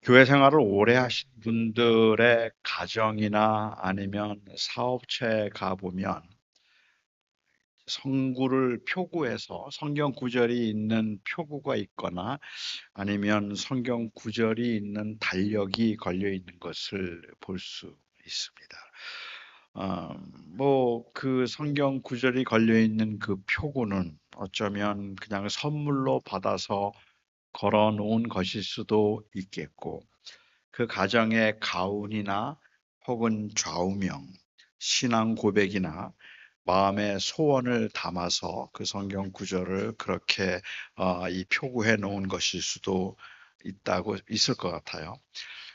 교회 생활을 오래 하신 분들의 가정이나 아니면 사업체에 가보면 성구를 표구에서 성경 구절이 있는 표구가 있거나 아니면 성경 구절이 있는 달력이 걸려 있는 것을 볼 수 있습니다. 그 성경 구절이 걸려 있는 그 표구는 어쩌면 그냥 선물로 받아서 걸어 놓은 것일 수도 있겠고, 그 가정의 가훈이나 혹은 좌우명, 신앙 고백이나 마음의 소원을 담아서 그 성경 구절을 그렇게 이 표구해 놓은 것일 수도 있을 것 같아요.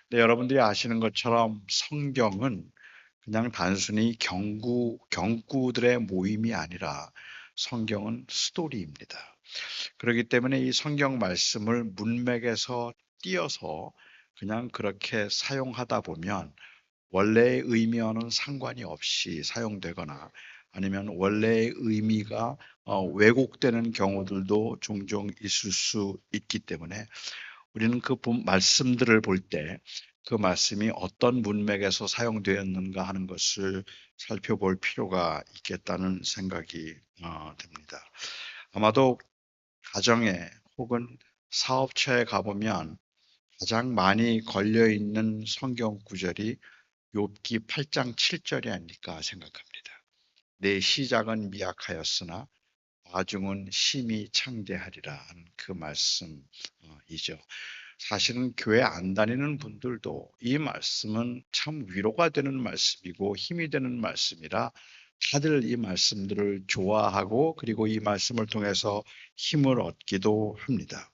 근데 여러분들이 아시는 것처럼 성경은 그냥 단순히 경구들의 모임이 아니라 성경은 스토리입니다. 그렇기 때문에 이 성경 말씀을 문맥에서 띄어서 그냥 그렇게 사용하다 보면 원래의 의미와는 상관이 없이 사용되거나 아니면 원래의 의미가 왜곡되는 경우들도 종종 있을 수 있기 때문에 우리는 그 말씀들을 볼 때 그 말씀이 어떤 문맥에서 사용되었는가 하는 것을 살펴볼 필요가 있겠다는 생각이 듭니다. 아마도 가정에 혹은 사업체에 가보면 가장 많이 걸려 있는 성경 구절이 욥기 8장 7절이 아닐까 생각합니다. 내 시작은 미약하였으나 나중은 심히 창대하리라 하는 그 말씀이죠. 사실은 교회 안 다니는 분들도 이 말씀은 참 위로가 되는 말씀이고 힘이 되는 말씀이라 다들 이 말씀들을 좋아하고 그리고 이 말씀을 통해서 힘을 얻기도 합니다.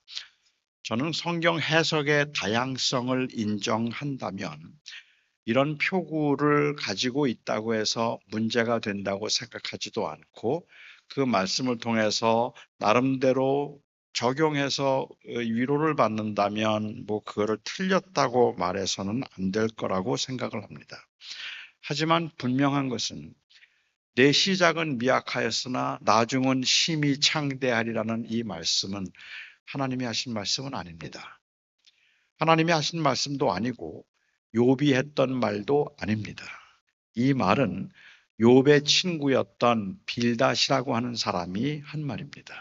저는 성경 해석의 다양성을 인정한다면 이런 표구를 가지고 있다고 해서 문제가 된다고 생각하지도 않고 그 말씀을 통해서 나름대로 적용해서 위로를 받는다면 그거를 틀렸다고 말해서는 안 될 거라고 생각을 합니다. 하지만 분명한 것은 내 시작은 미약하였으나 나중은 심히 창대하리라는 이 말씀은 하나님이 하신 말씀은 아닙니다. 하나님이 하신 말씀도 아니고 욥이 했던 말도 아닙니다. 이 말은 욥의 친구였던 빌닷이라고 하는 사람이 한 말입니다.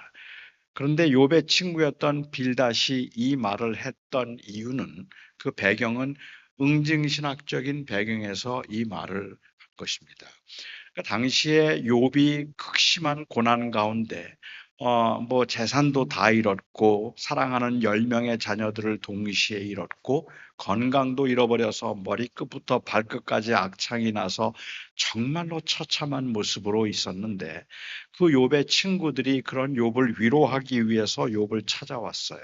그런데 욥의 친구였던 빌닷이 이 말을 했던 이유는 그 배경은 응징신학적인 배경에서 이 말을 한 것입니다. 그러니까 당시에 욥이 극심한 고난 가운데 재산도 다 잃었고 사랑하는 10명의 자녀들을 동시에 잃었고 건강도 잃어버려서 머리끝부터 발끝까지 악창이 나서 정말로 처참한 모습으로 있었는데 그 욥의 친구들이 그런 욥을 위로하기 위해서 욥을 찾아왔어요.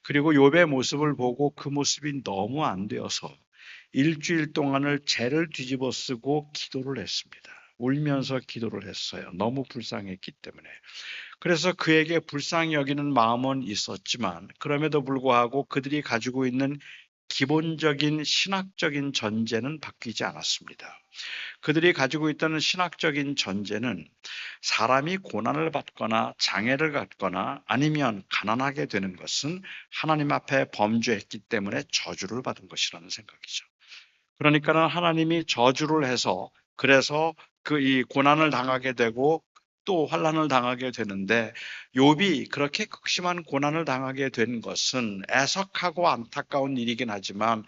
그리고 욥의 모습을 보고 그 모습이 너무 안 되어서 일주일 동안을 죄를 뒤집어 쓰고 기도를 했습니다. 울면서 기도를 했어요. 너무 불쌍했기 때문에. 그래서 그에게 불쌍히 여기는 마음은 있었지만 그럼에도 불구하고 그들이 가지고 있는 기본적인 신학적인 전제는 바뀌지 않았습니다. 그들이 가지고 있던 신학적인 전제는 사람이 고난을 받거나 장애를 갖거나 아니면 가난하게 되는 것은 하나님 앞에 범죄했기 때문에 저주를 받은 것이라는 생각이죠. 그러니까는 하나님이 저주를 해서 그래서 그 이 고난을 당하게 되고 또 환난을 당하게 되는데 욥이 그렇게 극심한 고난을 당하게 된 것은 애석하고 안타까운 일이긴 하지만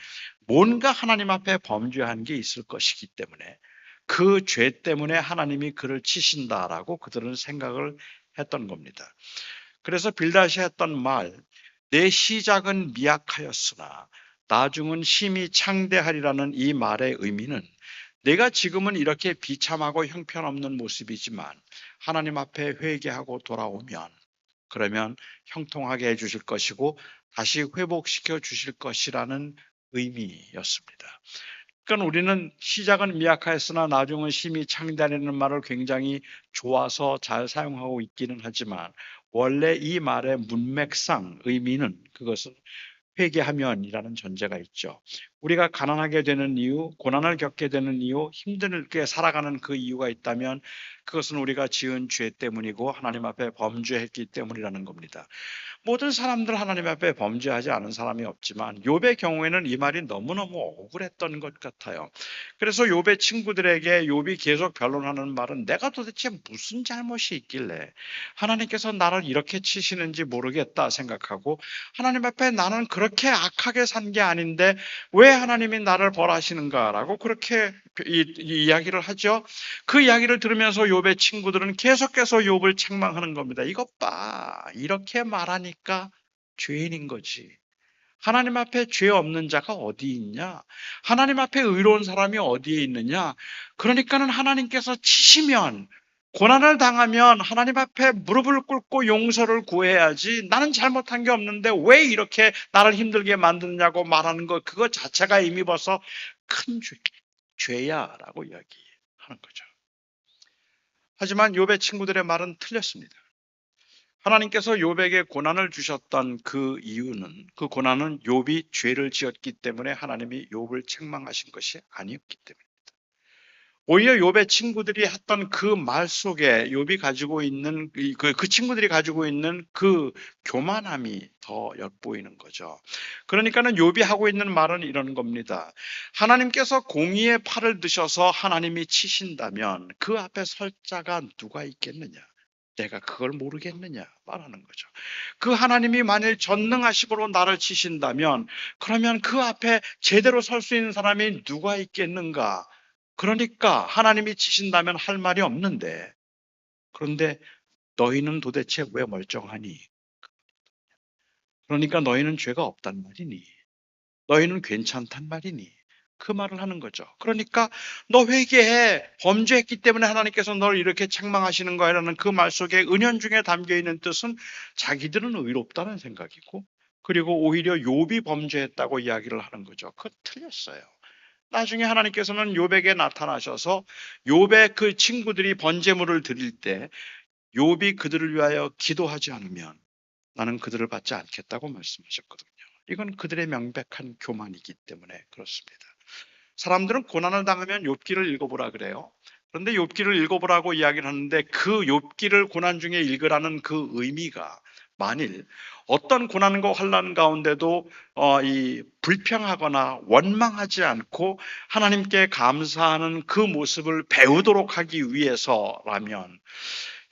뭔가 하나님 앞에 범죄한 게 있을 것이기 때문에 그 죄 때문에 하나님이 그를 치신다라고 그들은 생각을 했던 겁니다. 그래서 빌닷이 했던 말, 내 시작은 미약하였으나 나중은 심히 창대하리라는 이 말의 의미는 내가 지금은 이렇게 비참하고 형편없는 모습이지만 하나님 앞에 회개하고 돌아오면 그러면 형통하게 해주실 것이고 다시 회복시켜 주실 것이라는 의미였습니다. 그러니까 우리는 시작은 미약하였으나 나중은 심히 창대하리는 말을 굉장히 좋아서 잘 사용하고 있기는 하지만 원래 이 말의 문맥상 의미는 그것은 회개하면이라는 전제가 있죠. 우리가 가난하게 되는 이유, 고난을 겪게 되는 이유, 힘들게 살아가는 그 이유가 있다면 그것은 우리가 지은 죄 때문이고 하나님 앞에 범죄했기 때문이라는 겁니다. 모든 사람들 하나님 앞에 범죄하지 않은 사람이 없지만 욥의 경우에는 이 말이 너무너무 억울했던 것 같아요. 그래서 욥의 친구들에게 욥이 계속 변론하는 말은 내가 도대체 무슨 잘못이 있길래 하나님께서 나를 이렇게 치시는지 모르겠다 생각하고 하나님 앞에 나는 그렇게 악하게 산 게 아닌데 왜 하나님이 나를 벌하시는가라고 그렇게 이야기를 하죠. 그 이야기를 들으면서 욥의 친구들은 계속해서 욥을 책망하는 겁니다. 이것 봐. 이렇게 말하니까 죄인인 거지. 하나님 앞에 죄 없는 자가 어디 있냐? 하나님 앞에 의로운 사람이 어디에 있느냐? 그러니까는 하나님께서 치시면 고난을 당하면 하나님 앞에 무릎을 꿇고 용서를 구해야지 나는 잘못한 게 없는데 왜 이렇게 나를 힘들게 만드냐고 말하는 것 그거 자체가 이미 벌써 큰 죄야라고 이야기하는 거죠. 하지만 욥의 친구들의 말은 틀렸습니다. 하나님께서 욥에게 고난을 주셨던 그 이유는 그 고난은 욥이 죄를 지었기 때문에 하나님이 욥을 책망하신 것이 아니었기 때문입니다. 오히려 욥의 친구들이 했던 그 말 속에 욥이 가지고 있는 그 친구들이 가지고 있는 그 교만함이 더 엿보이는 거죠. 그러니까는 욥이 하고 있는 말은 이런 겁니다. 하나님께서 공의의 팔을 드셔서 하나님이 치신다면 그 앞에 설 자가 누가 있겠느냐? 내가 그걸 모르겠느냐 말하는 거죠. 그 하나님이 만일 전능하심으로 나를 치신다면 그러면 그 앞에 제대로 설 수 있는 사람이 누가 있겠는가? 그러니까 하나님이 치신다면 할 말이 없는데 그런데 너희는 도대체 왜 멀쩡하니? 그러니까 너희는 죄가 없단 말이니? 너희는 괜찮단 말이니? 그 말을 하는 거죠. 그러니까 너 회개해. 범죄했기 때문에 하나님께서 너를 이렇게 책망하시는 거야라는 그 말 속에 은연중에 담겨 있는 뜻은 자기들은 의롭다는 생각이고 그리고 오히려 욥이 범죄했다고 이야기를 하는 거죠. 그거 틀렸어요. 나중에 하나님께서는 욥에게 나타나셔서 욥의 그 친구들이 번제물을 드릴 때 욥이 그들을 위하여 기도하지 않으면 나는 그들을 받지 않겠다고 말씀하셨거든요. 이건 그들의 명백한 교만이기 때문에 그렇습니다. 사람들은 고난을 당하면 욥기를 읽어보라 그래요. 그런데 욥기를 읽어보라고 이야기를 하는데 그 욥기를 고난 중에 읽으라는 그 의미가 만일 어떤 고난과 환난 가운데도 이 불평하거나 원망하지 않고 하나님께 감사하는 그 모습을 배우도록 하기 위해서라면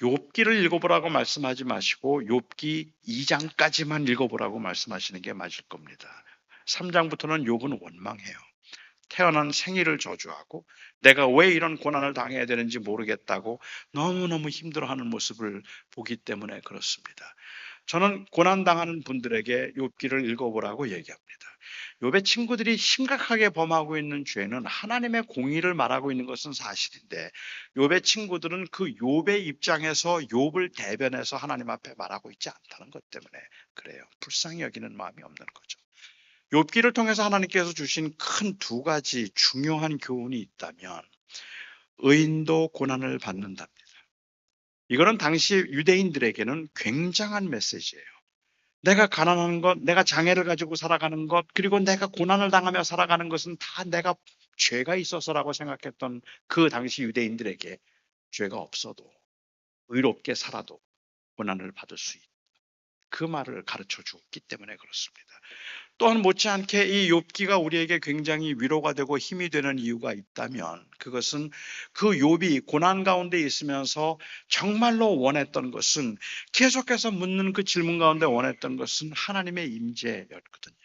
욥기를 읽어보라고 말씀하지 마시고 욥기 2장까지만 읽어보라고 말씀하시는 게 맞을 겁니다. 3장부터는 욥은 원망해요. 태어난 생일을 저주하고 내가 왜 이런 고난을 당해야 되는지 모르겠다고 너무너무 힘들어하는 모습을 보기 때문에 그렇습니다. 저는 고난당하는 분들에게 욥기를 읽어보라고 얘기합니다. 욥의 친구들이 심각하게 범하고 있는 죄는 하나님의 공의를 말하고 있는 것은 사실인데 욥의 친구들은 그 욥의 입장에서 욥을 대변해서 하나님 앞에 말하고 있지 않다는 것 때문에 그래요. 불쌍히 여기는 마음이 없는 거죠. 욥기를 통해서 하나님께서 주신 큰 두 가지 중요한 교훈이 있다면 의인도 고난을 받는답니다. 이거는 당시 유대인들에게는 굉장한 메시지예요. 내가 가난한 것, 내가 장애를 가지고 살아가는 것, 그리고 내가 고난을 당하며 살아가는 것은 다 내가 죄가 있어서라고 생각했던 그 당시 유대인들에게 죄가 없어도 의롭게 살아도 고난을 받을 수 있다. 그 말을 가르쳐 주었기 때문에 그렇습니다. 또한 못지않게 이 욥기가 우리에게 굉장히 위로가 되고 힘이 되는 이유가 있다면 그것은 그 욥이 고난 가운데 있으면서 정말로 원했던 것은 계속해서 묻는 그 질문 가운데 원했던 것은 하나님의 임재였거든요.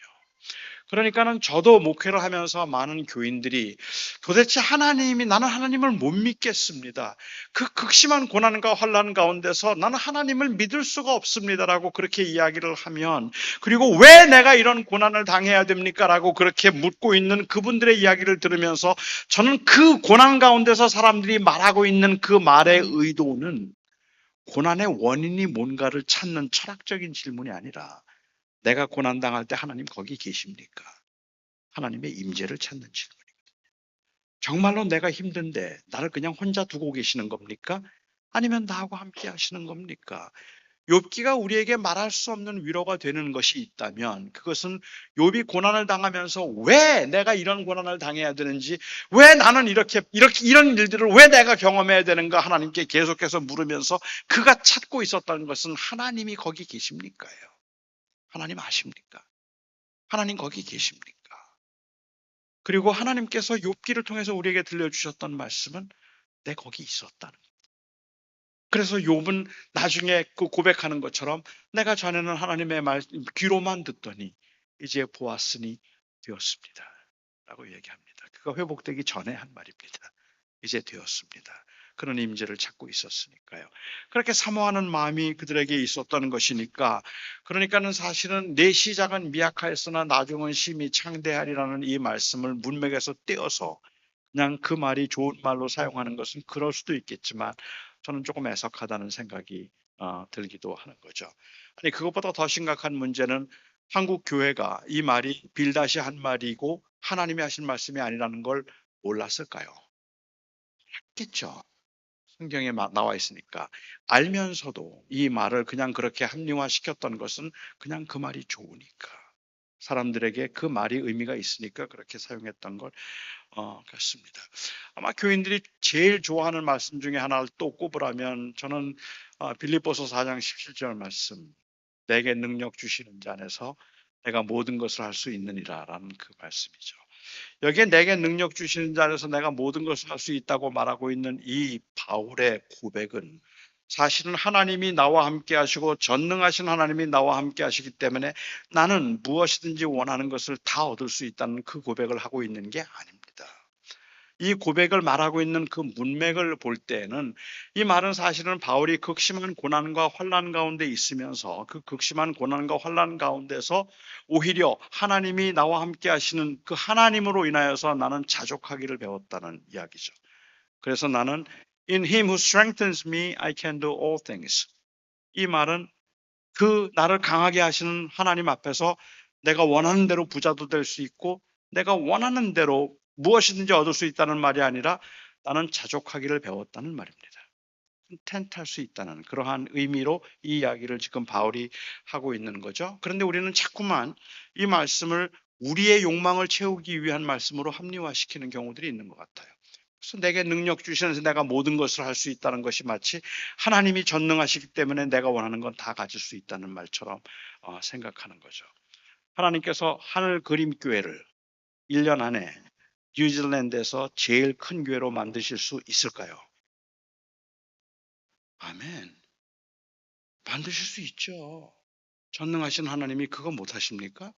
그러니까는 저도 목회를 하면서 많은 교인들이 도대체 나는 하나님을 못 믿겠습니다. 그 극심한 고난과 환난 가운데서 나는 하나님을 믿을 수가 없습니다라고 그렇게 이야기를 하면 그리고 왜 내가 이런 고난을 당해야 됩니까? 라고 그렇게 묻고 있는 그분들의 이야기를 들으면서 저는 그 고난 가운데서 사람들이 말하고 있는 그 말의 의도는 고난의 원인이 뭔가를 찾는 철학적인 질문이 아니라 내가 고난당할 때 하나님 거기 계십니까? 하나님의 임재를 찾는 질문이거든요. 정말로 내가 힘든데 나를 그냥 혼자 두고 계시는 겁니까? 아니면 나하고 함께 하시는 겁니까? 욥기가 우리에게 말할 수 없는 위로가 되는 것이 있다면 그것은 욥이 고난을 당하면서 왜 내가 이런 고난을 당해야 되는지, 왜 나는 이렇게 이런 일들을 왜 내가 경험해야 되는가 하나님께 계속해서 물으면서 그가 찾고 있었다는 것은 하나님이 거기 계십니까요? 하나님 아십니까? 하나님 거기 계십니까? 그리고 하나님께서 욥기를 통해서 우리에게 들려주셨던 말씀은 내 거기 있었다는 거예요. 그래서 욥은 나중에 그 고백하는 것처럼 내가 전에는 하나님의 말 귀로만 듣더니 이제 보았으니 되었습니다 라고 얘기합니다. 그가 회복되기 전에 한 말입니다. 이제 되었습니다. 그런 임재를 찾고 있었으니까요. 그렇게 사모하는 마음이 그들에게 있었다는 것이니까, 그러니까는 사실은 내 시작은 미약하였으나 나중은 심히 창대하리라는 이 말씀을 문맥에서 떼어서 그냥 그 말이 좋은 말로 사용하는 것은 그럴 수도 있겠지만 저는 조금 애석하다는 생각이 들기도 하는 거죠. 아니, 그것보다 더 심각한 문제는 한국 교회가 이 말이 빌다시 한 말이고 하나님이 하신 말씀이 아니라는 걸 몰랐을까요? 겠죠. 성경에 나와 있으니까. 알면서도 이 말을 그냥 그렇게 합리화시켰던 것은 그냥 그 말이 좋으니까. 사람들에게 그 말이 의미가 있으니까 그렇게 사용했던 걸 같습니다. 아마 교인들이 제일 좋아하는 말씀 중에 하나를 또 꼽으라면 저는 빌립보서 4장 17절 말씀, 내게 능력 주시는 자 안에서 내가 모든 것을 할 수 있느니라라는 그 말씀이죠. 여기에 내게 능력 주시는 자 안에서 내가 모든 것을 할 수 있다고 말하고 있는 이 바울의 고백은 사실은 하나님이 나와 함께 하시고 전능하신 하나님이 나와 함께 하시기 때문에 나는 무엇이든지 원하는 것을 다 얻을 수 있다는 그 고백을 하고 있는 게 아닙니다. 이 고백을 말하고 있는 그 문맥을 볼 때에는 이 말은 사실은 바울이 극심한 고난과 환난 가운데 있으면서 그 극심한 고난과 환난 가운데서 오히려 하나님이 나와 함께 하시는 그 하나님으로 인하여서 나는 자족하기를 배웠다는 이야기죠. 그래서 나는 In him who strengthens me, I can do all things. 이 말은 그 나를 강하게 하시는 하나님 앞에서 내가 원하는 대로 부자도 될 수 있고 내가 원하는 대로 무엇이든지 얻을 수 있다는 말이 아니라 나는 자족하기를 배웠다는 말입니다. 컨텐트할 수 있다는 그러한 의미로 이 이야기를 지금 바울이 하고 있는 거죠. 그런데 우리는 자꾸만 이 말씀을 우리의 욕망을 채우기 위한 말씀으로 합리화시키는 경우들이 있는 것 같아요. 그래서 내게 능력 주시면서 내가 모든 것을 할 수 있다는 것이 마치 하나님이 전능하시기 때문에 내가 원하는 건 다 가질 수 있다는 말처럼 생각하는 거죠. 하나님께서 하늘 그림 교회를 1년 안에 뉴질랜드에서 제일 큰 교회로 만드실 수 있을까요? 아멘. 만드실 수 있죠. 전능하신 하나님이 그거 못하십니까?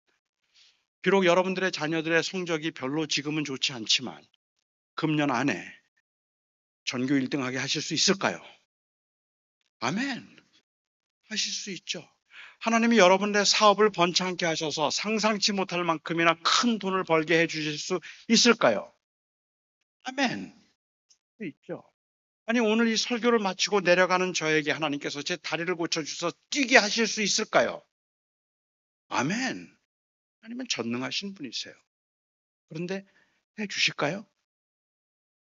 비록 여러분들의 자녀들의 성적이 별로 지금은 좋지 않지만 금년 안에 전교 1등하게 하실 수 있을까요? 아멘. 하실 수 있죠. 하나님이 여러분의 사업을 번창케 하셔서 상상치 못할 만큼이나 큰 돈을 벌게 해주실 수 있을까요? 아멘. 수 있죠. 아니, 오늘 이 설교를 마치고 내려가는 저에게 하나님께서 제 다리를 고쳐주셔서 뛰게 하실 수 있을까요? 아멘. 하나님은 전능하신 분이세요. 그런데 해 주실까요?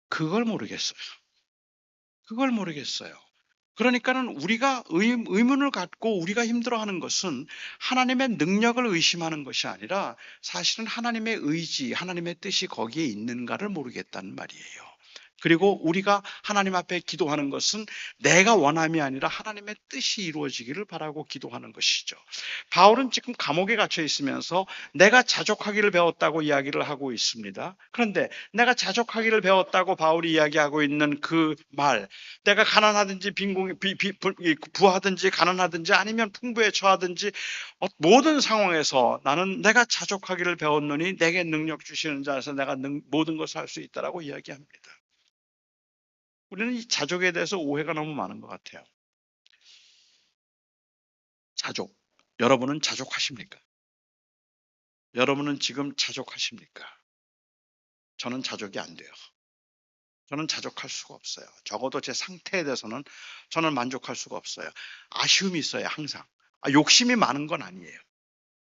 그걸 모르겠어요. 그걸 모르겠어요. 그러니까는 우리가 의문을 갖고 우리가 힘들어하는 것은 하나님의 능력을 의심하는 것이 아니라 사실은 하나님의 의지, 하나님의 뜻이 거기에 있는가를 모르겠다는 말이에요. 그리고 우리가 하나님 앞에 기도하는 것은 내가 원함이 아니라 하나님의 뜻이 이루어지기를 바라고 기도하는 것이죠. 바울은 지금 감옥에 갇혀 있으면서 내가 자족하기를 배웠다고 이야기를 하고 있습니다. 그런데 내가 자족하기를 배웠다고 바울이 이야기하고 있는 그 말, 내가 가난하든지 부하든지 가난하든지 아니면 풍부에 처하든지 모든 상황에서 나는 내가 자족하기를 배웠노니 내게 능력 주시는 자에서 내가 모든 것을 할 수 있다라고 이야기합니다. 우리는 이 자족에 대해서 오해가 너무 많은 것 같아요. 자족. 여러분은 자족하십니까? 여러분은 지금 자족하십니까? 저는 자족이 안 돼요. 저는 자족할 수가 없어요. 적어도 제 상태에 대해서는 저는 만족할 수가 없어요. 아쉬움이 있어요, 항상. 욕심이 많은 건 아니에요.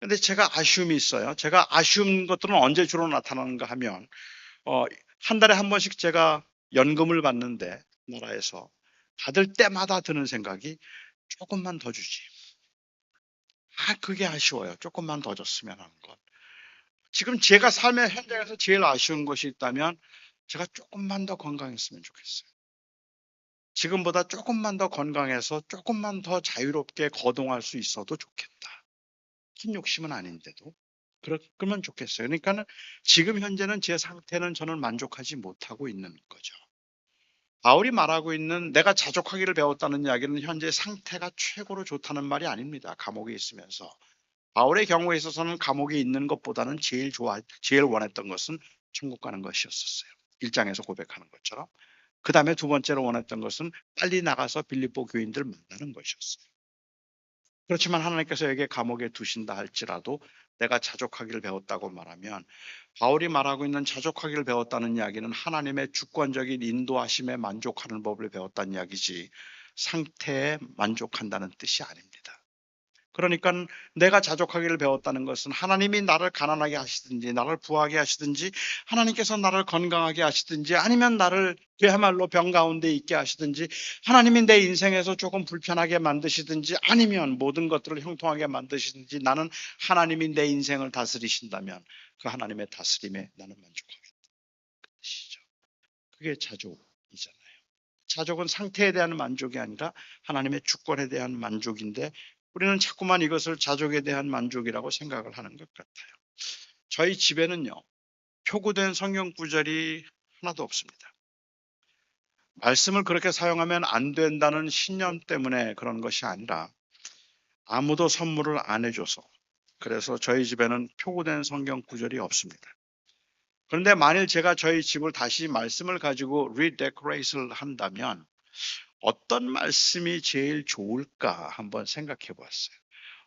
근데 제가 아쉬움이 있어요. 제가 아쉬운 것들은 언제 주로 나타나는가 하면, 한 달에 한 번씩 제가 연금을 받는데, 나라에서 받을 때마다 드는 생각이 조금만 더 주지. 그게 아쉬워요. 조금만 더 줬으면 하는 것. 지금 제가 삶의 현장에서 제일 아쉬운 것이 있다면 제가 조금만 더 건강했으면 좋겠어요. 지금보다 조금만 더 건강해서 조금만 더 자유롭게 거동할 수 있어도 좋겠다. 큰 욕심은 아닌데도 그러면 좋겠어요. 그러니까는 지금 현재는 제 상태는 저는 만족하지 못하고 있는 거죠. 바울이 말하고 있는 내가 자족하기를 배웠다는 이야기는 현재 상태가 최고로 좋다는 말이 아닙니다. 감옥에 있으면서. 바울의 경우에 있어서는 감옥에 있는 것보다는 제일 원했던 것은 천국 가는 것이었었어요. 1장에서 고백하는 것처럼. 그 다음에 두 번째로 원했던 것은 빨리 나가서 빌립보 교인들 만나는 것이었어요. 그렇지만 하나님께서 에게 감옥에 두신다 할지라도 내가 자족하기를 배웠다고 말하면 바울이 말하고 있는 자족하기를 배웠다는 이야기는 하나님의 주권적인 인도하심에 만족하는 법을 배웠다는 이야기지 상태에 만족한다는 뜻이 아닙니다. 그러니까 내가 자족하기를 배웠다는 것은 하나님이 나를 가난하게 하시든지 나를 부하게 하시든지 하나님께서 나를 건강하게 하시든지 아니면 나를 그야말로 병 가운데 있게 하시든지 하나님이 내 인생에서 조금 불편하게 만드시든지 아니면 모든 것들을 형통하게 만드시든지 나는 하나님이 내 인생을 다스리신다면 그 하나님의 다스림에 나는 만족하겠다. 그 뜻이죠. 그게 자족이잖아요. 자족은 상태에 대한 만족이 아니라 하나님의 주권에 대한 만족인데 우리는 자꾸만 이것을 자족에 대한 만족이라고 생각을 하는 것 같아요. 저희 집에는요, 표구된 성경 구절이 하나도 없습니다. 말씀을 그렇게 사용하면 안 된다는 신념 때문에 그런 것이 아니라 아무도 선물을 안 해줘서 그래서 저희 집에는 표구된 성경 구절이 없습니다. 그런데 만일 제가 저희 집을 다시 말씀을 가지고 리데코레이트를 한다면 어떤 말씀이 제일 좋을까 한번 생각해 보았어요.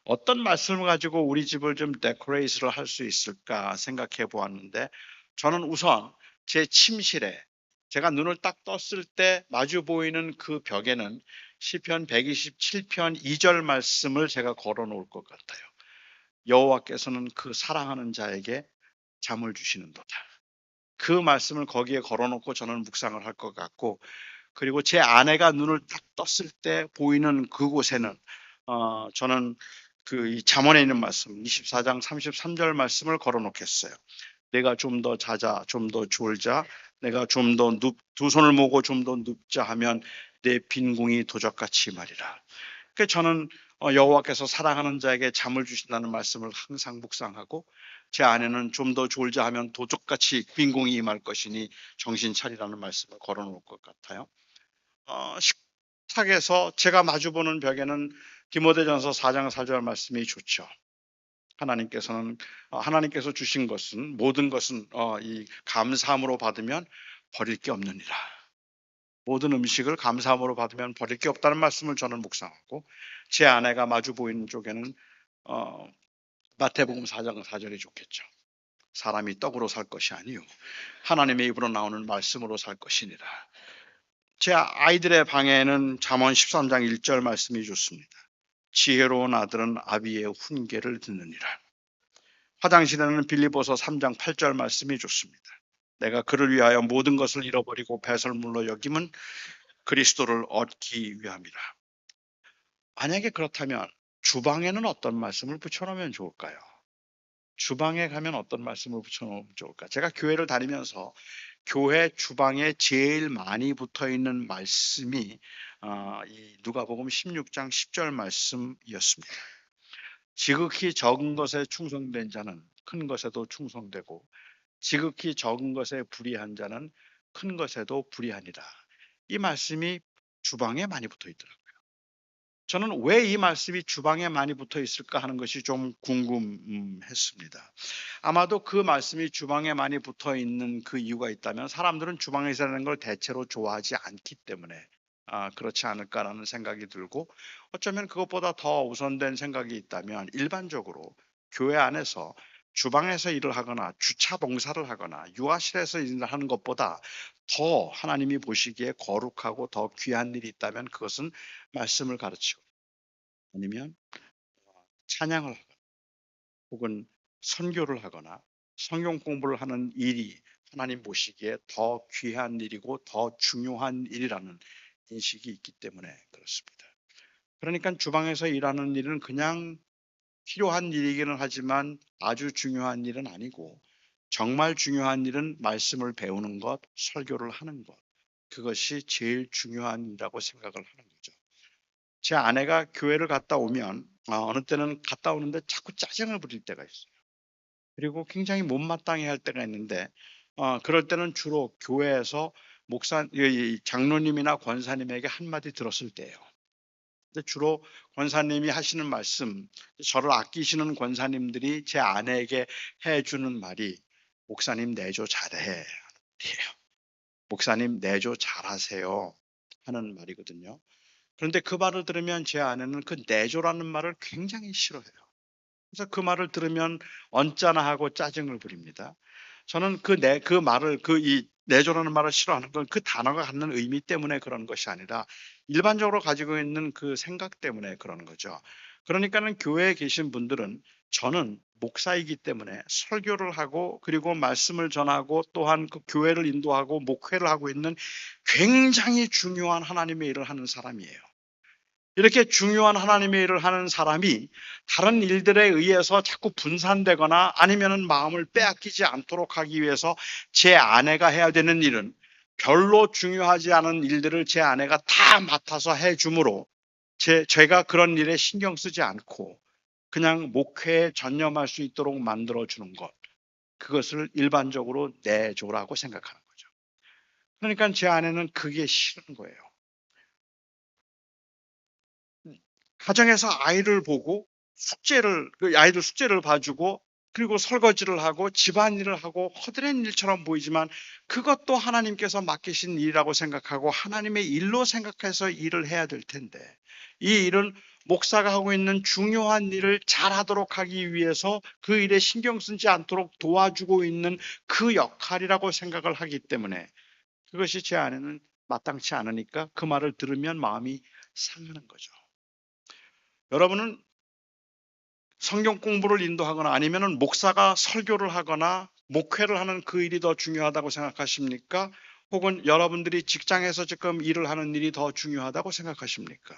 어떤 말씀을 가지고 우리 집을 좀 데코레이트를 할 수 있을까 생각해 보았는데 저는 우선 제 침실에 제가 눈을 딱 떴을 때 마주 보이는 그 벽에는 시편 127편 2절 말씀을 제가 걸어 놓을 것 같아요. 여호와께서는 그 사랑하는 자에게 잠을 주시는도다. 그 말씀을 거기에 걸어 놓고 저는 묵상을 할 것 같고 그리고 제 아내가 눈을 딱 떴을 때 보이는 그곳에는 저는 이 잠언에 있는 말씀 24장 33절 말씀을 걸어 놓겠어요. 내가 좀 더 자자 좀 더 졸자 내가 좀 더 두 손을 모으고 좀 더 눕자 하면 내 빈궁이 도적같이 말이라. 그 저는 여호와께서 사랑하는 자에게 잠을 주신다는 말씀을 항상 묵상하고 제 아내는 좀 더 졸자 하면 도적같이 빈궁이 임할 것이니 정신 차리라는 말씀을 걸어 놓을 것 같아요. 식탁에서 제가 마주보는 벽에는 디모데전서 4장 4절 말씀이 좋죠. 하나님께서 주신 것은 모든 것은 이 감사함으로 받으면 버릴 게 없느니라. 모든 음식을 감사함으로 받으면 버릴 게 없다는 말씀을 저는 묵상하고 제 아내가 마주 보이는 쪽에는 마태복음 4장 4절이 좋겠죠. 사람이 떡으로 살 것이 아니요 하나님의 입으로 나오는 말씀으로 살 것이니라. 제 아이들의 방에는 잠언 13장 1절 말씀이 좋습니다. 지혜로운 아들은 아비의 훈계를 듣느니라. 화장실에는 빌립보서 3장 8절 말씀이 좋습니다. 내가 그를 위하여 모든 것을 잃어버리고 배설물로 여김은 그리스도를 얻기 위함이라. 만약에 그렇다면 주방에는 어떤 말씀을 붙여놓으면 좋을까요? 주방에 가면 어떤 말씀을 붙여놓으면 좋을까? 제가 교회를 다니면서 교회 주방에 제일 많이 붙어 있는 말씀이 이 누가복음 16장 10절 말씀이었습니다. 지극히 적은 것에 충성된 자는 큰 것에도 충성되고 지극히 적은 것에 불의한 자는 큰 것에도 불의하니라. 이 말씀이 주방에 많이 붙어 있더라고요. 저는 왜 이 말씀이 주방에 많이 붙어 있을까 하는 것이 좀 궁금했습니다. 아마도 그 말씀이 주방에 많이 붙어 있는 그 이유가 있다면 사람들은 주방에서 하는 걸 대체로 좋아하지 않기 때문에 그렇지 않을까라는 생각이 들고 어쩌면 그것보다 더 우선된 생각이 있다면 일반적으로 교회 안에서 주방에서 일을 하거나 주차 봉사를 하거나 유아실에서 일을 하는 것보다 더 하나님이 보시기에 거룩하고 더 귀한 일이 있다면 그것은 말씀을 가르치고 아니면 찬양을 하거나 혹은 선교를 하거나 성경 공부를 하는 일이 하나님 보시기에 더 귀한 일이고 더 중요한 일이라는 인식이 있기 때문에 그렇습니다. 그러니까 주방에서 일하는 일은 그냥 필요한 일이기는 하지만 아주 중요한 일은 아니고, 정말 중요한 일은 말씀을 배우는 것, 설교를 하는 것. 그것이 제일 중요한 일이라고 생각을 하는 거죠. 제 아내가 교회를 갔다 오면 어느 때는 갔다 오는데 자꾸 짜증을 부릴 때가 있어요. 그리고 굉장히 못마땅해 할 때가 있는데, 그럴 때는 주로 교회에서 이 장로님이나 권사님에게 한마디 들었을 때예요. 근데 주로 권사님이 하시는 말씀, 저를 아끼시는 권사님들이 제 아내에게 해주는 말이, 목사님 내조 잘해 하는 말이에요. 목사님 내조 잘하세요 하는 말이거든요. 그런데 그 말을 들으면 제 아내는 그 내조라는 말을 굉장히 싫어해요. 그래서 그 말을 들으면 언짢아 하고 짜증을 부립니다. 저는 그 말을, 이 내조라는 말을 싫어하는 건 그 단어가 갖는 의미 때문에 그런 것이 아니라 일반적으로 가지고 있는 그 생각 때문에 그러는 거죠. 그러니까는 교회에 계신 분들은, 저는 목사이기 때문에 설교를 하고 그리고 말씀을 전하고 또한 그 교회를 인도하고 목회를 하고 있는 굉장히 중요한 하나님의 일을 하는 사람이에요. 이렇게 중요한 하나님의 일을 하는 사람이 다른 일들에 의해서 자꾸 분산되거나 아니면은 마음을 빼앗기지 않도록 하기 위해서 제 아내가 해야 되는 일은 별로 중요하지 않은 일들을 제 아내가 다 맡아서 해 주므로 제가 그런 일에 신경 쓰지 않고 그냥 목회에 전념할 수 있도록 만들어 주는 것. 그것을 일반적으로 내조라고 생각하는 거죠. 그러니까 제 아내는 그게 싫은 거예요. 가정에서 아이를 보고 아이들 숙제를 봐주고 그리고 설거지를 하고 집안일을 하고 허드렛 일처럼 보이지만 그것도 하나님께서 맡기신 일이라고 생각하고 하나님의 일로 생각해서 일을 해야 될 텐데, 이 일은 목사가 하고 있는 중요한 일을 잘하도록 하기 위해서 그 일에 신경 쓰지 않도록 도와주고 있는 그 역할이라고 생각을 하기 때문에 그것이 제 안에는 마땅치 않으니까 그 말을 들으면 마음이 상하는 거죠. 여러분은 성경 공부를 인도하거나 아니면은 목사가 설교를 하거나 목회를 하는 그 일이 더 중요하다고 생각하십니까? 혹은 여러분들이 직장에서 지금 일을 하는 일이 더 중요하다고 생각하십니까?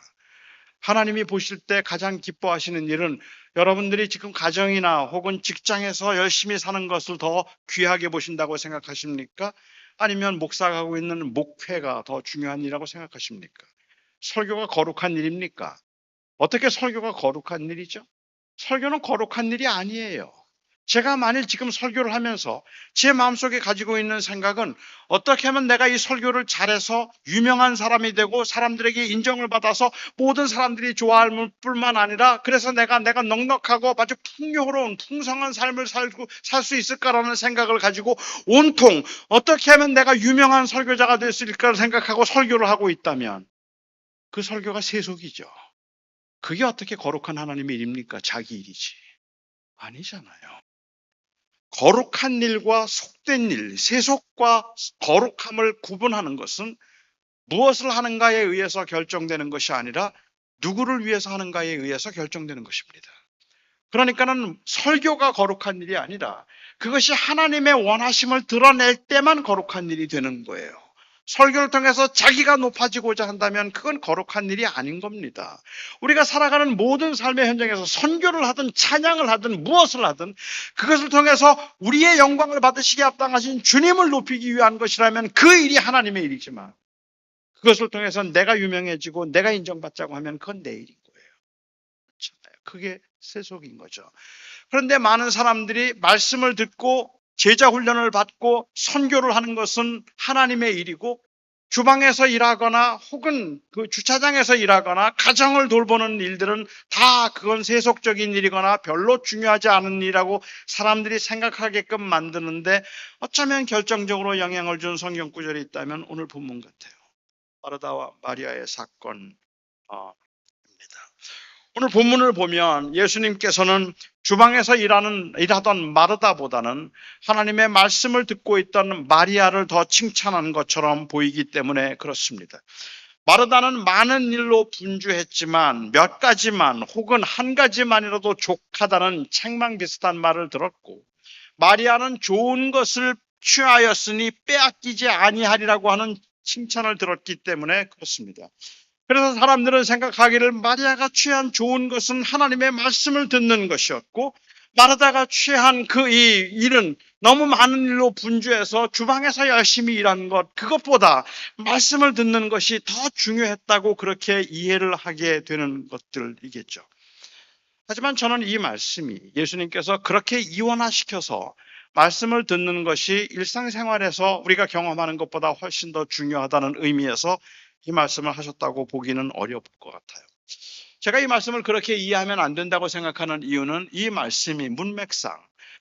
하나님이 보실 때 가장 기뻐하시는 일은 여러분들이 지금 가정이나 혹은 직장에서 열심히 사는 것을 더 귀하게 보신다고 생각하십니까? 아니면 목사가 하고 있는 목회가 더 중요한 일이라고 생각하십니까? 설교가 거룩한 일입니까? 어떻게 설교가 거룩한 일이죠? 설교는 거룩한 일이 아니에요. 제가 만일 지금 설교를 하면서 제 마음속에 가지고 있는 생각은, 어떻게 하면 내가 이 설교를 잘해서 유명한 사람이 되고 사람들에게 인정을 받아서 모든 사람들이 좋아할 뿐만 아니라 그래서 내가 넉넉하고 아주 풍요로운 풍성한 삶을 살 수 있을까라는 생각을 가지고 온통 어떻게 하면 내가 유명한 설교자가 될 수 있을까 생각하고 설교를 하고 있다면 그 설교가 세속이죠. 그게 어떻게 거룩한 하나님의 일입니까? 자기 일이지. 아니잖아요. 거룩한 일과 속된 일, 세속과 거룩함을 구분하는 것은 무엇을 하는가에 의해서 결정되는 것이 아니라 누구를 위해서 하는가에 의해서 결정되는 것입니다. 그러니까는 설교가 거룩한 일이 아니라 그것이 하나님의 원하심을 드러낼 때만 거룩한 일이 되는 거예요. 설교를 통해서 자기가 높아지고자 한다면 그건 거룩한 일이 아닌 겁니다. 우리가 살아가는 모든 삶의 현장에서 선교를 하든 찬양을 하든 무엇을 하든 그것을 통해서 우리의 영광을 받으시기에 합당하신 주님을 높이기 위한 것이라면 그 일이 하나님의 일이지만, 그것을 통해서 내가 유명해지고 내가 인정받자고 하면 그건 내 일인 거예요. 그렇잖아요. 그게 세속인 거죠. 그런데 많은 사람들이 말씀을 듣고 제자 훈련을 받고 선교를 하는 것은 하나님의 일이고, 주방에서 일하거나 혹은 그 주차장에서 일하거나 가정을 돌보는 일들은 다 그건 세속적인 일이거나 별로 중요하지 않은 일이라고 사람들이 생각하게끔 만드는데, 어쩌면 결정적으로 영향을 준 성경 구절이 있다면 오늘 본문 같아요. 마르다와 마리아의 사건입니다. 오늘 본문을 보면 예수님께서는 주방에서 일하던 마르다보다는 하나님의 말씀을 듣고 있던 마리아를 더 칭찬한 것처럼 보이기 때문에 그렇습니다. 마르다는 많은 일로 분주했지만 몇 가지만 혹은 한 가지만이라도 족하다는 책망 비슷한 말을 들었고, 마리아는 좋은 것을 취하였으니 빼앗기지 아니하리라고 하는 칭찬을 들었기 때문에 그렇습니다. 그래서 사람들은 생각하기를 마리아가 취한 좋은 것은 하나님의 말씀을 듣는 것이었고, 마르다가 취한 그 일은 너무 많은 일로 분주해서 주방에서 열심히 일한 것, 그것보다 말씀을 듣는 것이 더 중요했다고 그렇게 이해를 하게 되는 것들이겠죠. 하지만 저는 이 말씀이 예수님께서 그렇게 이원화시켜서 말씀을 듣는 것이 일상생활에서 우리가 경험하는 것보다 훨씬 더 중요하다는 의미에서 이 말씀을 하셨다고 보기는 어려울 것 같아요. 제가 이 말씀을 그렇게 이해하면 안 된다고 생각하는 이유는 이 말씀이 문맥상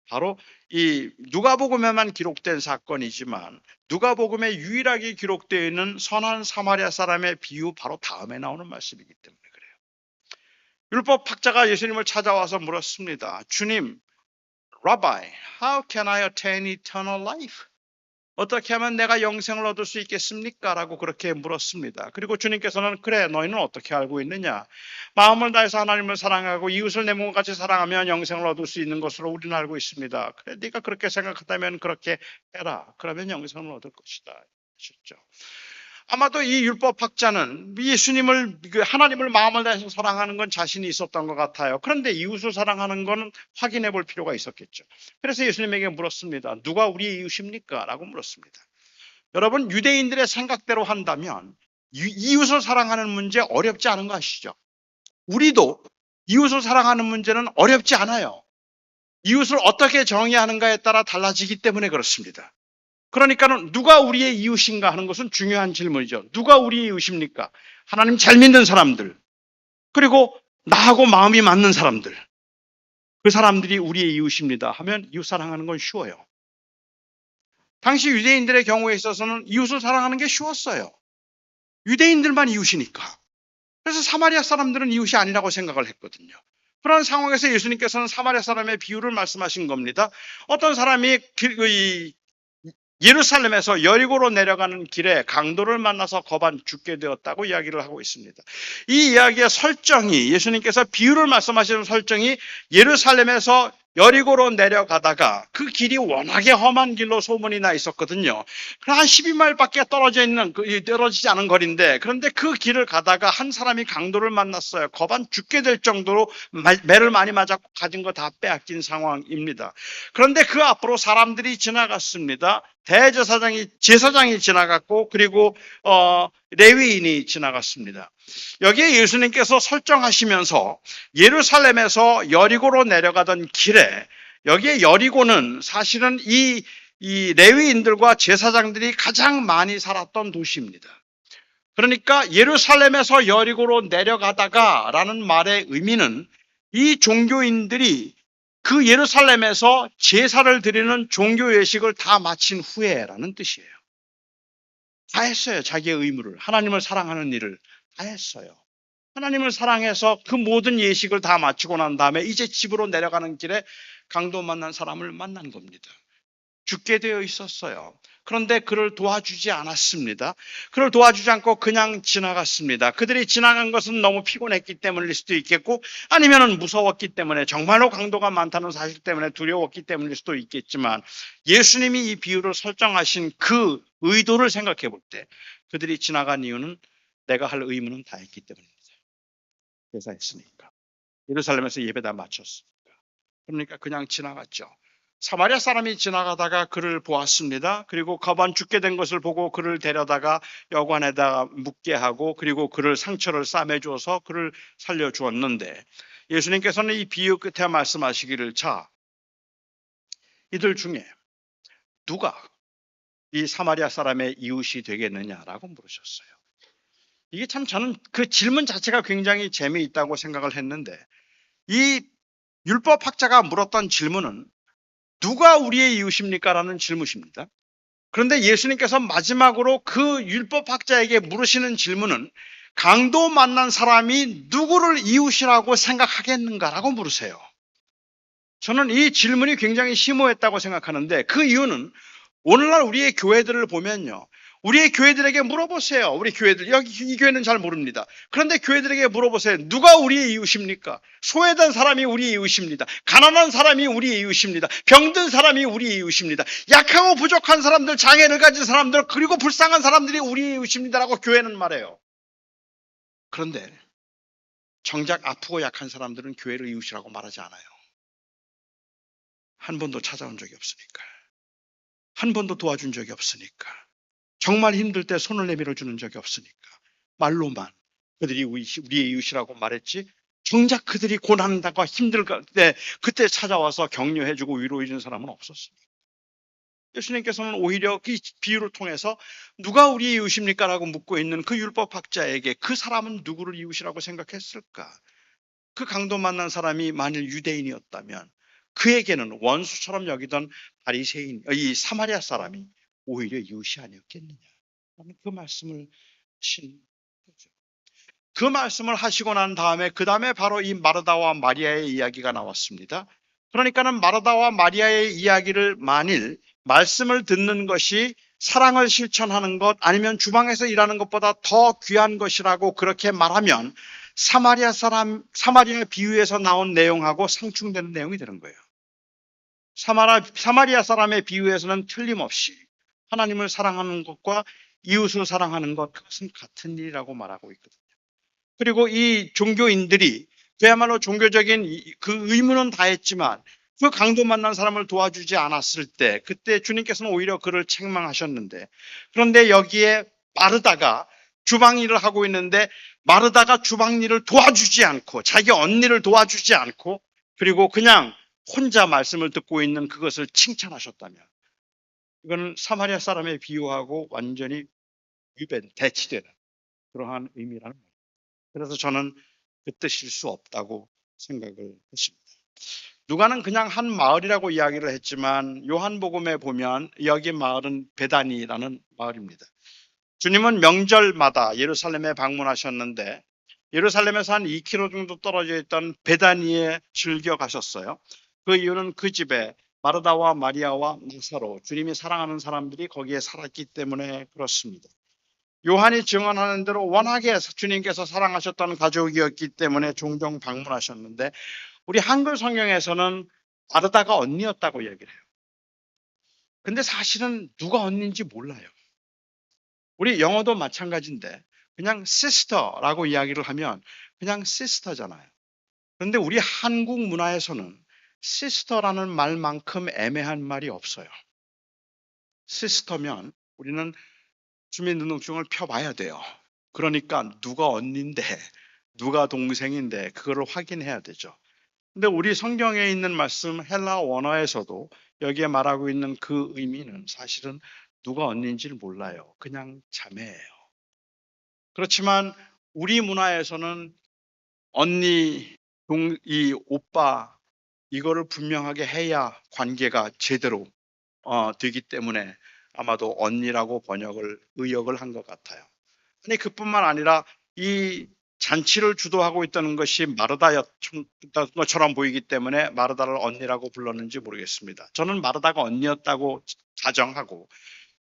바로 이 누가복음에만 기록된 사건이지만 누가복음에 유일하게 기록되어 있는 선한 사마리아 사람의 비유 바로 다음에 나오는 말씀이기 때문에 그래요. 율법학자가 예수님을 찾아와서 물었습니다. 주님, Rabbi, how can I attain eternal life? 어떻게 하면 내가 영생을 얻을 수 있겠습니까? 라고 그렇게 물었습니다. 그리고 주님께서는 그래, 너희는 어떻게 알고 있느냐? 마음을 다해서 하나님을 사랑하고 이웃을 내 몸과 같이 사랑하면 영생을 얻을 수 있는 것으로 우리는 알고 있습니다. 그래, 네가 그렇게 생각한다면 그렇게 해라. 그러면 영생을 얻을 것이다. 하셨죠. 아마도 이 율법학자는 예수님을, 하나님을 마음을 다해서 사랑하는 건 자신이 있었던 것 같아요. 그런데 이웃을 사랑하는 건 확인해 볼 필요가 있었겠죠. 그래서 예수님에게 물었습니다. 누가 우리의 이웃입니까? 라고 물었습니다. 여러분, 유대인들의 생각대로 한다면 이웃을 사랑하는 문제 어렵지 않은 거 아시죠? 우리도 이웃을 사랑하는 문제는 어렵지 않아요. 이웃을 어떻게 정의하는가에 따라 달라지기 때문에 그렇습니다. 그러니까는 누가 우리의 이웃인가 하는 것은 중요한 질문이죠. 누가 우리의 이웃입니까? 하나님 잘 믿는 사람들, 그리고 나하고 마음이 맞는 사람들, 그 사람들이 우리의 이웃입니다 하면 이웃 사랑하는 건 쉬워요. 당시 유대인들의 경우에 있어서는 이웃을 사랑하는 게 쉬웠어요. 유대인들만 이웃이니까. 그래서 사마리아 사람들은 이웃이 아니라고 생각을 했거든요. 그런 상황에서 예수님께서는 사마리아 사람의 비유를 말씀하신 겁니다. 어떤 사람이 예루살렘에서 여리고로 내려가는 길에 강도를 만나서 거반 죽게 되었다고 이야기를 하고 있습니다. 이 이야기의 설정이, 예수님께서 비유를 말씀하시는 설정이 예루살렘에서 여리고로 내려가다가 그 길이 워낙에 험한 길로 소문이 나 있었거든요. 한 12마일밖에 떨어지지 않은 거리인데, 그런데 그 길을 가다가 한 사람이 강도를 만났어요. 거반 죽게 될 정도로 매를 많이 맞았고 가진 거 다 빼앗긴 상황입니다. 그런데 그 앞으로 사람들이 지나갔습니다. 제사장이 지나갔고, 그리고 레위인이 지나갔습니다. 여기에 예수님께서 설정하시면서 예루살렘에서 여리고로 내려가던 길에, 여기에 여리고는 사실은 이 레위인들과 제사장들이 가장 많이 살았던 도시입니다. 그러니까 예루살렘에서 여리고로 내려가다가 라는 말의 의미는 이 종교인들이 그 예루살렘에서 제사를 드리는 종교 예식을 다 마친 후에라는 뜻이에요. 다 했어요. 자기의 의무를, 하나님을 사랑하는 일을 다 했어요. 하나님을 사랑해서 그 모든 예식을 다 마치고 난 다음에 이제 집으로 내려가는 길에 강도 만난 사람을 만난 겁니다. 죽게 되어 있었어요. 그런데 그를 도와주지 않았습니다. 그를 도와주지 않고 그냥 지나갔습니다. 그들이 지나간 것은 너무 피곤했기 때문일 수도 있겠고, 아니면 무서웠기 때문에, 정말로 강도가 많다는 사실 때문에 두려웠기 때문일 수도 있겠지만, 예수님이 이 비유를 설정하신 그 의도를 생각해 볼 때 그들이 지나간 이유는 내가 할 의무는 다 했기 때문입니다. 제사했으니까. 예루살렘에서 예배 다 마쳤으니까. 그러니까 그냥 지나갔죠. 사마리아 사람이 지나가다가 그를 보았습니다. 그리고 거반 죽게 된 것을 보고 그를 데려다가 여관에다가 묵게 하고, 그리고 그를 상처를 싸매줘서 그를 살려주었는데, 예수님께서는 이 비유 끝에 말씀하시기를, 자, 이들 중에 누가 이 사마리아 사람의 이웃이 되겠느냐라고 물으셨어요. 이게 참 저는 그 질문 자체가 굉장히 재미있다고 생각을 했는데, 이 율법학자가 물었던 질문은 누가 우리의 이웃입니까? 라는 질문입니다. 그런데 예수님께서 마지막으로 그 율법학자에게 물으시는 질문은 강도 만난 사람이 누구를 이웃이라고 생각하겠는가라고 물으세요. 저는 이 질문이 굉장히 심오했다고 생각하는데, 그 이유는 오늘날 우리의 교회들을 보면요, 우리의 교회들에게 물어보세요. 우리 교회들, 여기 이 교회는 잘 모릅니다. 그런데 교회들에게 물어보세요. 누가 우리의 이웃입니까? 소외된 사람이 우리의 이웃입니다. 가난한 사람이 우리의 이웃입니다. 병든 사람이 우리의 이웃입니다. 약하고 부족한 사람들, 장애를 가진 사람들, 그리고 불쌍한 사람들이 우리의 이웃입니다라고 교회는 말해요. 그런데 정작 아프고 약한 사람들은 교회를 이웃이라고 말하지 않아요. 한 번도 찾아온 적이 없으니까. 한 번도 도와준 적이 없으니까. 정말 힘들 때 손을 내밀어 주는 적이 없으니까. 말로만 그들이 우리의 이웃이라고 말했지, 정작 그들이 고난당과 힘들 때 그때 찾아와서 격려해주고 위로해주는 사람은 없었습니다. 예수님께서는 오히려 그 비유를 통해서 누가 우리의 이웃입니까? 라고 묻고 있는 그 율법학자에게 그 사람은 누구를 이웃이라고 생각했을까? 그 강도 만난 사람이 만일 유대인이었다면 그에게는 원수처럼 여기던 바리새인, 이 사마리아 사람이 오히려 이웃이 아니었겠느냐? 라는 그 말씀을 하신 거죠. 그 말씀을 하시고 난 다음에 그 다음에 바로 이 마르다와 마리아의 이야기가 나왔습니다. 그러니까는 마르다와 마리아의 이야기를 만일 말씀을 듣는 것이 사랑을 실천하는 것 아니면 주방에서 일하는 것보다 더 귀한 것이라고 그렇게 말하면 사마리아 비유에서 나온 내용하고 상충되는 내용이 되는 거예요. 사마리아 사람의 비유에서는 틀림없이 하나님을 사랑하는 것과 이웃을 사랑하는 것, 그것은 같은 일이라고 말하고 있거든요. 그리고 이 종교인들이 그야말로 종교적인 그 의무는 다했지만 그 강도 만난 사람을 도와주지 않았을 때 그때 주님께서는 오히려 그를 책망하셨는데, 그런데 여기에 마르다가 주방 일을 하고 있는데 마르다가 주방 일을 도와주지 않고 자기 언니를 도와주지 않고 그리고 그냥 혼자 말씀을 듣고 있는 그것을 칭찬하셨다면 이거는 사마리아 사람의 비유하고 완전히 대치되는 그러한 의미라는 거예요. 그래서 저는 그 뜻일 수 없다고 생각을 했습니다. 누가는 그냥 한 마을이라고 이야기를 했지만 요한복음에 보면 여기 마을은 베다니라는 마을입니다. 주님은 명절마다 예루살렘에 방문하셨는데 예루살렘에서 한 2km 정도 떨어져 있던 베다니에 즐겨 가셨어요. 그 이유는 그 집에 마르다와 마리아와 나사로, 주님이 사랑하는 사람들이 거기에 살았기 때문에 그렇습니다. 요한이 증언하는 대로 워낙에 주님께서 사랑하셨던 가족이었기 때문에 종종 방문하셨는데 우리 한글 성경에서는 마르다가 언니였다고 얘기를 해요. 근데 사실은 누가 언니인지 몰라요. 우리 영어도 마찬가지인데 그냥 sister라고 이야기를 하면 그냥 sister잖아요. 그런데 우리 한국 문화에서는 sister라는 말만큼 애매한 말이 없어요. sister면 우리는 주민등록증을 펴봐야 돼요. 그러니까 누가 언니인데 누가 동생인데 그거를 확인해야 되죠. 근데 우리 성경에 있는 말씀 헬라 원어에서도 여기에 말하고 있는 그 의미는 사실은 누가 언니인지를 몰라요. 그냥 자매예요. 그렇지만 우리 문화에서는 언니, 이 오빠 이거를 분명하게 해야 관계가 제대로 되기 때문에 아마도 언니라고 의역을 한 것 같아요. 아니 그뿐만 아니라 이 잔치를 주도하고 있다는 것이 마르다였던 것처럼 보이기 때문에 마르다를 언니라고 불렀는지 모르겠습니다. 저는 마르다가 언니였다고 가정하고,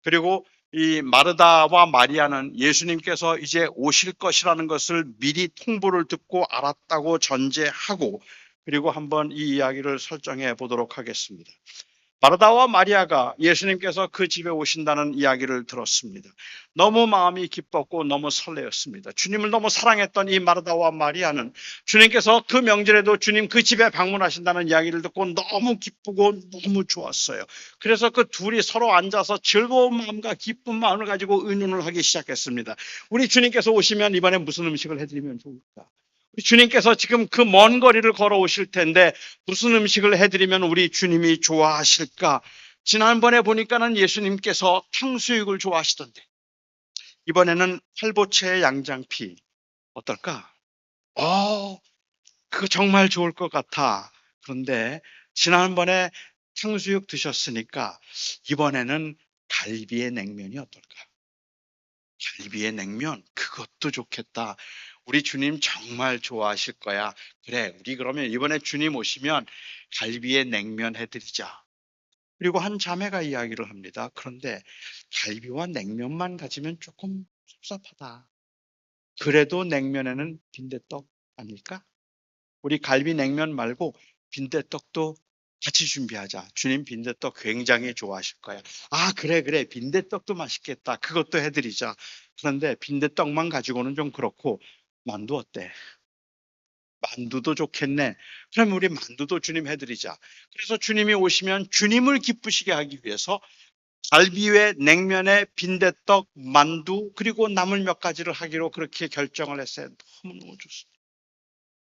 그리고 이 마르다와 마리아는 예수님께서 이제 오실 것이라는 것을 미리 통보를 듣고 알았다고 전제하고, 그리고 한번 이 이야기를 설정해 보도록 하겠습니다. 마르다와 마리아가 예수님께서 그 집에 오신다는 이야기를 들었습니다. 너무 마음이 기뻤고 너무 설레었습니다. 주님을 너무 사랑했던 이 마르다와 마리아는 주님께서 그 명절에도 주님 그 집에 방문하신다는 이야기를 듣고 너무 기쁘고 너무 좋았어요. 그래서 그 둘이 서로 앉아서 즐거운 마음과 기쁜 마음을 가지고 의논을 하기 시작했습니다. 우리 주님께서 오시면 이번에 무슨 음식을 해드리면 좋을까? 주님께서 지금 그 먼 거리를 걸어오실 텐데 무슨 음식을 해드리면 우리 주님이 좋아하실까? 지난번에 보니까는 예수님께서 탕수육을 좋아하시던데 이번에는 팔보채 양장피 어떨까? 그거 정말 좋을 것 같아. 그런데 지난번에 탕수육 드셨으니까 이번에는 갈비의 냉면이 어떨까? 갈비의 냉면 그것도 좋겠다. 우리 주님 정말 좋아하실 거야. 그래, 우리 그러면 이번에 주님 오시면 갈비에 냉면 해드리자. 그리고 한 자매가 이야기를 합니다. 그런데 갈비와 냉면만 가지면 조금 섭섭하다. 그래도 냉면에는 빈대떡 아닐까? 우리 갈비 냉면 말고 빈대떡도 같이 준비하자. 주님 빈대떡 굉장히 좋아하실 거야. 아, 그래, 그래. 빈대떡도 맛있겠다. 그것도 해드리자. 그런데 빈대떡만 가지고는 좀 그렇고 만두 어때? 만두도 좋겠네. 그럼 우리 만두도 주님 해드리자. 그래서 주님이 오시면 주님을 기쁘시게 하기 위해서 갈비에 냉면에 빈대떡, 만두, 그리고 나물 몇 가지를 하기로 그렇게 결정을 했어요. 너무너무 좋습니다.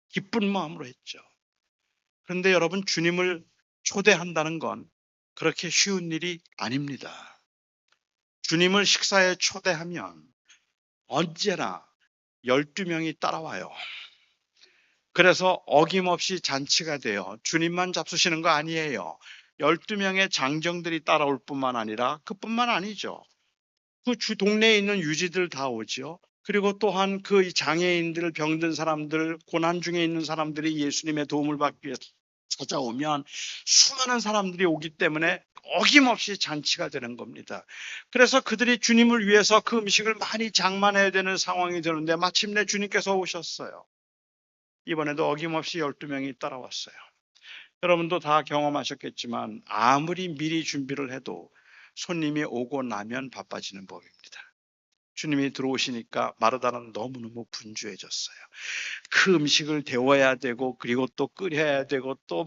기쁜 마음으로 했죠. 그런데 여러분, 주님을 초대한다는 건 그렇게 쉬운 일이 아닙니다. 주님을 식사에 초대하면 언제나 12명이 따라와요. 그래서 어김없이 잔치가 돼요. 주님만 잡수시는 거 아니에요. 12명의 장정들이 따라올 뿐만 아니라 그뿐만 아니죠. 그 동네에 있는 유지들 다 오죠. 그리고 또한 그 장애인들, 병든 사람들, 고난 중에 있는 사람들이 예수님의 도움을 받기 위해서 찾아오면 수많은 사람들이 오기 때문에 어김없이 잔치가 되는 겁니다. 그래서 그들이 주님을 위해서 그 음식을 많이 장만해야 되는 상황이 되는데 마침내 주님께서 오셨어요. 이번에도 어김없이 12명이 따라왔어요. 여러분도 다 경험하셨겠지만 아무리 미리 준비를 해도 손님이 오고 나면 바빠지는 법입니다. 주님이 들어오시니까 마르다는 너무너무 분주해졌어요. 그 음식을 데워야 되고, 그리고 또 끓여야 되고, 또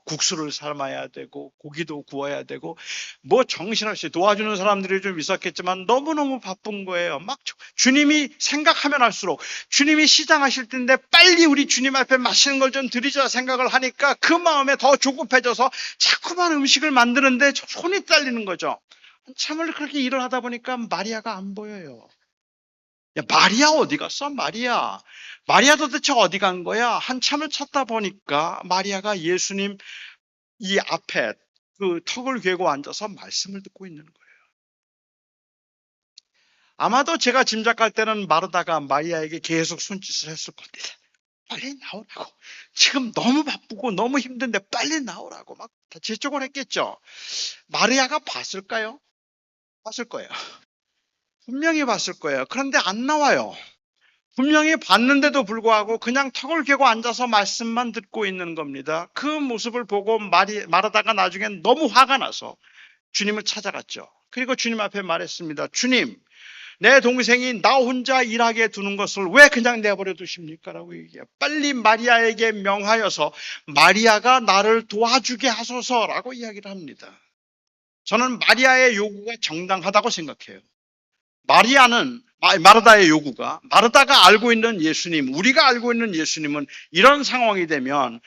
국수를 삶아야 되고, 고기도 구워야 되고, 뭐 정신없이 도와주는 사람들이 좀 있었겠지만 너무너무 바쁜 거예요. 막 주님이 생각하면 할수록 주님이 시장하실 텐데 빨리 우리 주님 앞에 맛있는 걸 좀 드리자 생각을 하니까 그 마음에 더 조급해져서 자꾸만 음식을 만드는데 손이 딸리는 거죠. 참을 그렇게 일을 하다 보니까 마리아가 안 보여요. 야, 마리아 어디 갔어? 마리아 도대체 어디 간 거야? 한참을 찾다 보니까 마리아가 예수님 이 앞에 그 턱을 괴고 앉아서 말씀을 듣고 있는 거예요. 아마도 제가 짐작할 때는 마르다가 마리아에게 계속 손짓을 했을 겁니다. 빨리 나오라고. 지금 너무 바쁘고 너무 힘든데 빨리 나오라고 막 재촉을 했겠죠. 마리아가 봤을까요? 봤을 거예요. 분명히 봤을 거예요. 그런데 안 나와요. 분명히 봤는데도 불구하고 그냥 턱을 괴고 앉아서 말씀만 듣고 있는 겁니다. 그 모습을 보고 마르다가 나중엔 너무 화가 나서 주님을 찾아갔죠. 그리고 주님 앞에 말했습니다. 주님, 내 동생이 나 혼자 일하게 두는 것을 왜 그냥 내버려 두십니까? 라고 얘기해요. 빨리 마리아에게 명하여서 마리아가 나를 도와주게 하소서라고 이야기를 합니다. 저는 마리아의 요구가 정당하다고 생각해요. 마르다의 요구가, 마르다가 알고 있는 예수님, 우리가 알고 있는 예수님은 이런 상황이 되면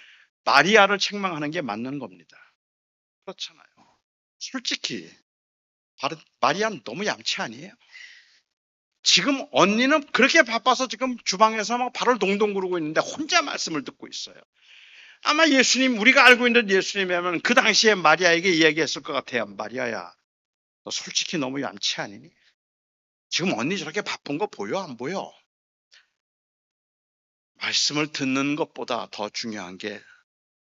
마리아를 책망하는 게 맞는 겁니다. 그렇잖아요. 솔직히, 마리아는 너무 얌체 아니에요? 지금 언니는 그렇게 바빠서 지금 주방에서 막 발을 동동 구르고 있는데 혼자 말씀을 듣고 있어요. 아마 예수님, 우리가 알고 있는 예수님이라면 그 당시에 마리아에게 이야기했을 것 같아요. 마리아야, 너 솔직히 너무 얌체 아니니? 지금 언니 저렇게 바쁜 거 보여? 안 보여? 말씀을 듣는 것보다 더 중요한 게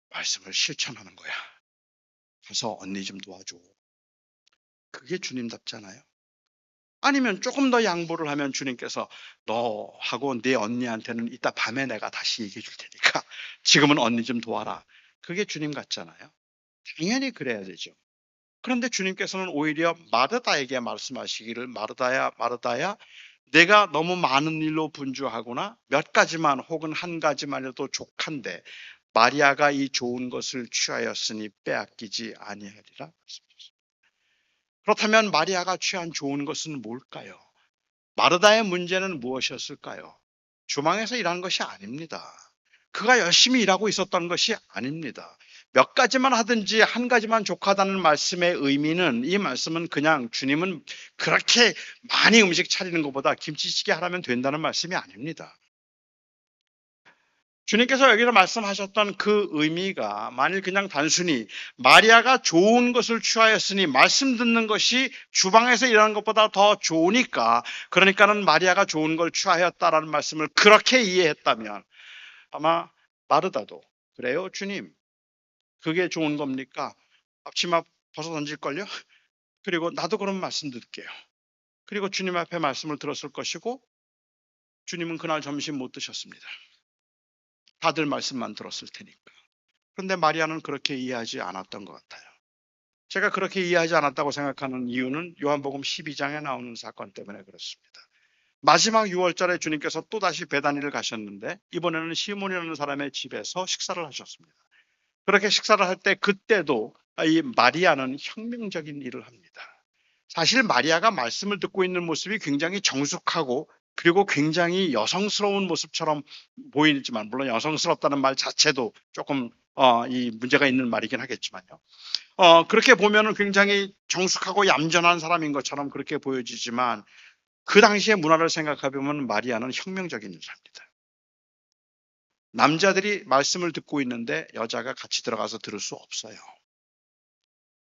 말씀을 실천하는 거야. 가서 언니 좀 도와줘. 그게 주님답잖아요. 아니면 조금 더 양보를 하면 주님께서 너하고 네 언니한테는 이따 밤에 내가 다시 얘기해 줄 테니까 지금은 언니 좀 도와라. 그게 주님 같잖아요. 당연히 그래야 되죠. 그런데 주님께서는 오히려 마르다에게 말씀하시기를 마르다야, 마르다야, 내가 너무 많은 일로 분주하거나 몇 가지만 혹은 한 가지만 해도 족한데 마리아가 이 좋은 것을 취하였으니 빼앗기지 아니하리라. 그렇다면 마리아가 취한 좋은 것은 뭘까요? 마르다의 문제는 무엇이었을까요? 주방에서 일하는 것이 아닙니다. 그가 열심히 일하고 있었던 것이 아닙니다. 몇 가지만 하든지 한 가지만 족하다는 말씀의 의미는, 이 말씀은 그냥 주님은 그렇게 많이 음식 차리는 것보다 김치찌개 하라면 된다는 말씀이 아닙니다. 주님께서 여기서 말씀하셨던 그 의미가 만일 그냥 단순히 마리아가 좋은 것을 취하였으니 말씀 듣는 것이 주방에서 일하는 것보다 더 좋으니까, 그러니까는 마리아가 좋은 걸 취하였다라는 말씀을 그렇게 이해했다면 아마 마르다도 그래요 주님, 그게 좋은 겁니까? 앞치마 벗어 던질걸요? 그리고 나도 그런 말씀 듣게요. 그리고 주님 앞에 말씀을 들었을 것이고, 주님은 그날 점심 못 드셨습니다. 다들 말씀만 들었을 테니까. 그런데 마리아는 그렇게 이해하지 않았던 것 같아요. 제가 그렇게 이해하지 않았다고 생각하는 이유는 요한복음 12장에 나오는 사건 때문에 그렇습니다. 마지막 6월절에 주님께서 또다시 베다니를 가셨는데 이번에는 시몬이라는 사람의 집에서 식사를 하셨습니다. 그렇게 식사를 할 때 그때도 이 마리아는 혁명적인 일을 합니다. 사실 마리아가 말씀을 듣고 있는 모습이 굉장히 정숙하고 그리고 굉장히 여성스러운 모습처럼 보이지만, 물론 여성스럽다는 말 자체도 조금 이 문제가 있는 말이긴 하겠지만요. 그렇게 보면은 굉장히 정숙하고 얌전한 사람인 것처럼 그렇게 보여지지만 그 당시의 문화를 생각해 보면 마리아는 혁명적인 여자입니다. 남자들이 말씀을 듣고 있는데 여자가 같이 들어가서 들을 수 없어요.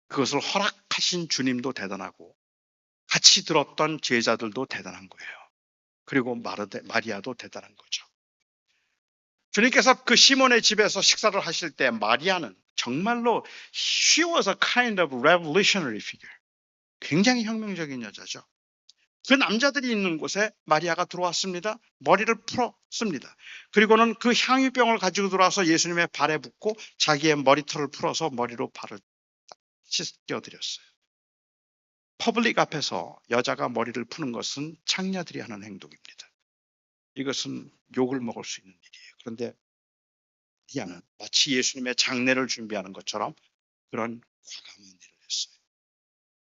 그것을 허락하신 주님도 대단하고 같이 들었던 제자들도 대단한 거예요. 그리고 마리아도 대단한 거죠. 주님께서 그 시몬의 집에서 식사를 하실 때 마리아는 정말로 she was a kind of revolutionary figure. 굉장히 혁명적인 여자죠. 그 남자들이 있는 곳에 마리아가 들어왔습니다. 머리를 풀었습니다. 그리고는 그 향유병을 가지고 들어와서 예수님의 발에 붓고 자기의 머리털을 풀어서 머리로 발을 씻겨드렸어요. 퍼블릭 앞에서 여자가 머리를 푸는 것은 창녀들이 하는 행동입니다. 이것은 욕을 먹을 수 있는 일이에요. 그런데 마리아는 마치 예수님의 장례를 준비하는 것처럼 그런 과감한 일을 했어요.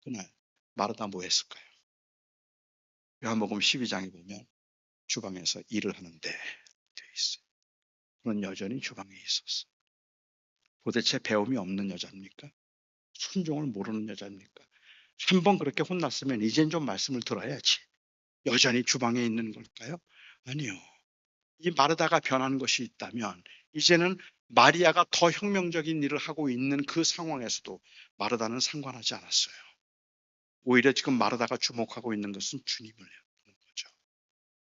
그날 마르다 뭐 했을까요? 요한복음 12장에 보면 주방에서 일을 하는데 되어 있어요. 그는 여전히 주방에 있었어. 도대체 배움이 없는 여자입니까? 순종을 모르는 여자입니까? 한번 그렇게 혼났으면 이젠 좀 말씀을 들어야지. 여전히 주방에 있는 걸까요? 아니요. 이 마르다가 변한 것이 있다면 이제는 마리아가 더 혁명적인 일을 하고 있는 그 상황에서도 마르다는 상관하지 않았어요. 오히려 지금 마르다가 주목하고 있는 것은 주님을 하는 거죠.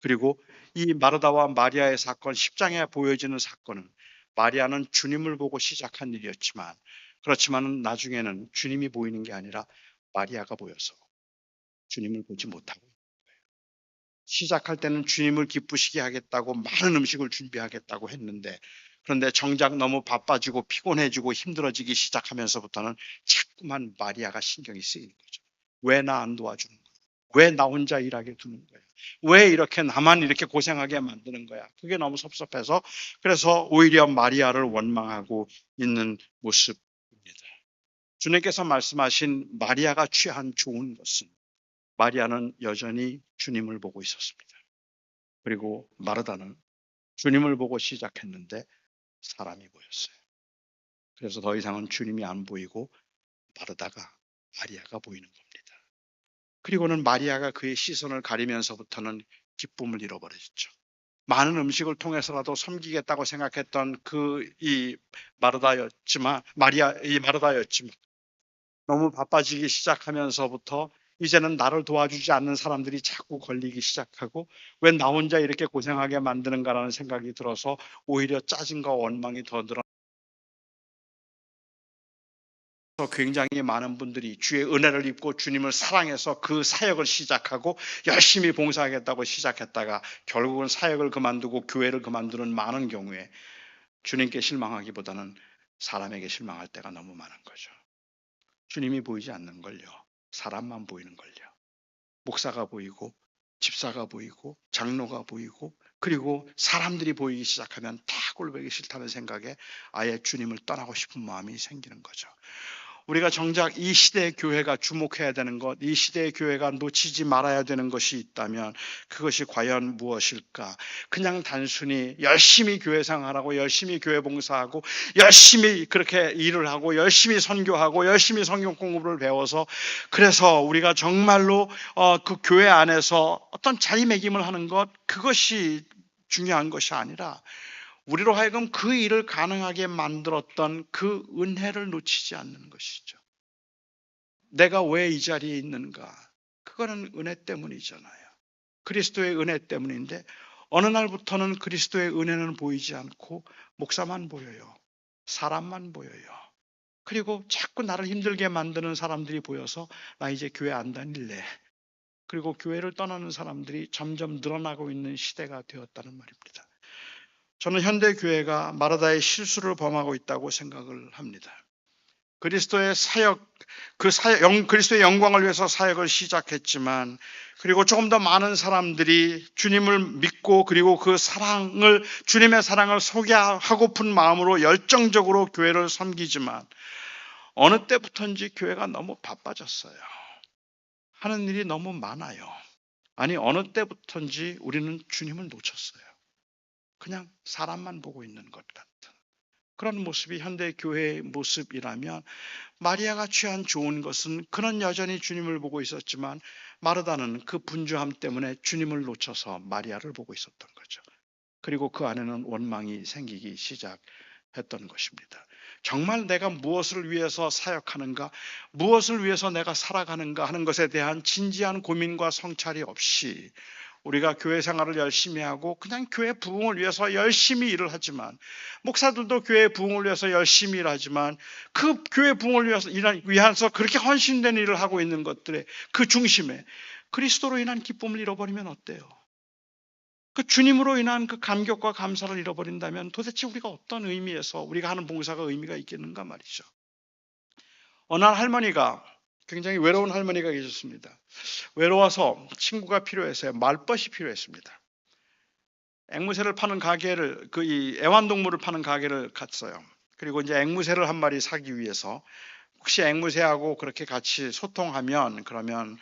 그리고 이 마르다와 마리아의 사건, 10장에 보여지는 사건은 마리아는 주님을 보고 시작한 일이었지만, 그렇지만 나중에는 주님이 보이는 게 아니라 마리아가 보여서 주님을 보지 못하고 있는 거예요. 시작할 때는 주님을 기쁘시게 하겠다고 많은 음식을 준비하겠다고 했는데, 그런데 정작 너무 바빠지고 피곤해지고 힘들어지기 시작하면서부터는 자꾸만 마리아가 신경이 쓰이는 거죠. 왜 나 안 도와주는 거야? 왜 나 혼자 일하게 두는 거야? 왜 이렇게 나만 이렇게 고생하게 만드는 거야? 그게 너무 섭섭해서 그래서 오히려 마리아를 원망하고 있는 모습입니다. 주님께서 말씀하신 마리아가 취한 좋은 것은 마리아는 여전히 주님을 보고 있었습니다. 그리고 마르다는 주님을 보고 시작했는데 사람이 보였어요. 그래서 더 이상은 주님이 안 보이고 마르다가 마리아가 보이는 겁니다. 그리고는 마리아가 그의 시선을 가리면서부터는 기쁨을 잃어버렸죠. 많은 음식을 통해서라도 섬기겠다고 생각했던 이 마르다였지만 너무 바빠지기 시작하면서부터 이제는 나를 도와주지 않는 사람들이 자꾸 걸리기 시작하고 왜 나 혼자 이렇게 고생하게 만드는가라는 생각이 들어서 오히려 짜증과 원망이 더 늘어나서 굉장히 많은 분들이 주의 은혜를 입고 주님을 사랑해서 그 사역을 시작하고 열심히 봉사하겠다고 시작했다가 결국은 사역을 그만두고 교회를 그만두는 많은 경우에 주님께 실망하기보다는 사람에게 실망할 때가 너무 많은 거죠. 주님이 보이지 않는 걸요. 사람만 보이는 걸요. 목사가 보이고 집사가 보이고 장로가 보이고 그리고 사람들이 보이기 시작하면 다 꼴보기 싫다는 생각에 아예 주님을 떠나고 싶은 마음이 생기는 거죠. 우리가 정작 이 시대의 교회가 주목해야 되는 것, 이 시대의 교회가 놓치지 말아야 되는 것이 있다면 그것이 과연 무엇일까? 그냥 단순히 열심히 교회 생활하고 열심히 교회 봉사하고 열심히 그렇게 일을 하고 열심히 선교하고 열심히 성경 공부를 배워서 그래서 우리가 정말로 그 교회 안에서 어떤 자리매김을 하는 것, 그것이 중요한 것이 아니라 우리로 하여금 그 일을 가능하게 만들었던 그 은혜를 놓치지 않는 것이죠. 내가 왜 이 자리에 있는가? 그거는 은혜 때문이잖아요. 그리스도의 은혜 때문인데 어느 날부터는 그리스도의 은혜는 보이지 않고 목사만 보여요. 사람만 보여요. 그리고 자꾸 나를 힘들게 만드는 사람들이 보여서 나 이제 교회 안 다닐래. 그리고 교회를 떠나는 사람들이 점점 늘어나고 있는 시대가 되었다는 말입니다. 저는 현대 교회가 마르다의 실수를 범하고 있다고 생각을 합니다. 그리스도의 사역, 그리스도의 영광을 위해서 사역을 시작했지만, 그리고 조금 더 많은 사람들이 주님을 믿고, 그리고 주님의 사랑을 소개하고픈 마음으로 열정적으로 교회를 섬기지만, 어느 때부터인지 교회가 너무 바빠졌어요. 하는 일이 너무 많아요. 아니, 어느 때부터인지 우리는 주님을 놓쳤어요. 그냥 사람만 보고 있는 것 같은 그런 모습이 현대 교회의 모습이라면, 마리아가 취한 좋은 것은 그는 여전히 주님을 보고 있었지만 마르다는 그 분주함 때문에 주님을 놓쳐서 마리아를 보고 있었던 거죠. 그리고 그 안에는 원망이 생기기 시작했던 것입니다. 정말 내가 무엇을 위해서 사역하는가, 무엇을 위해서 내가 살아가는가 하는 것에 대한 진지한 고민과 성찰이 없이 우리가 교회 생활을 열심히 하고 그냥 교회 부흥을 위해서 열심히 일을 하지만, 목사들도 교회 부흥을 위해서 열심히 일하지만, 그 교회 부흥을 위해서 그렇게 헌신된 일을 하고 있는 것들의 그 중심에 그리스도로 인한 기쁨을 잃어버리면 어때요? 그 주님으로 인한 그 감격과 감사를 잃어버린다면 도대체 우리가 어떤 의미에서 우리가 하는 봉사가 의미가 있겠는가 말이죠. 어느 날 할머니가, 굉장히 외로운 할머니가 계셨습니다. 외로워서 친구가 필요해서요. 말벗이 필요했습니다. 앵무새를 파는 가게를, 애완동물을 파는 가게를 갔어요. 그리고 이제 앵무새를 한 마리 사기 위해서, 혹시 앵무새하고 그렇게 같이 소통하면 그러면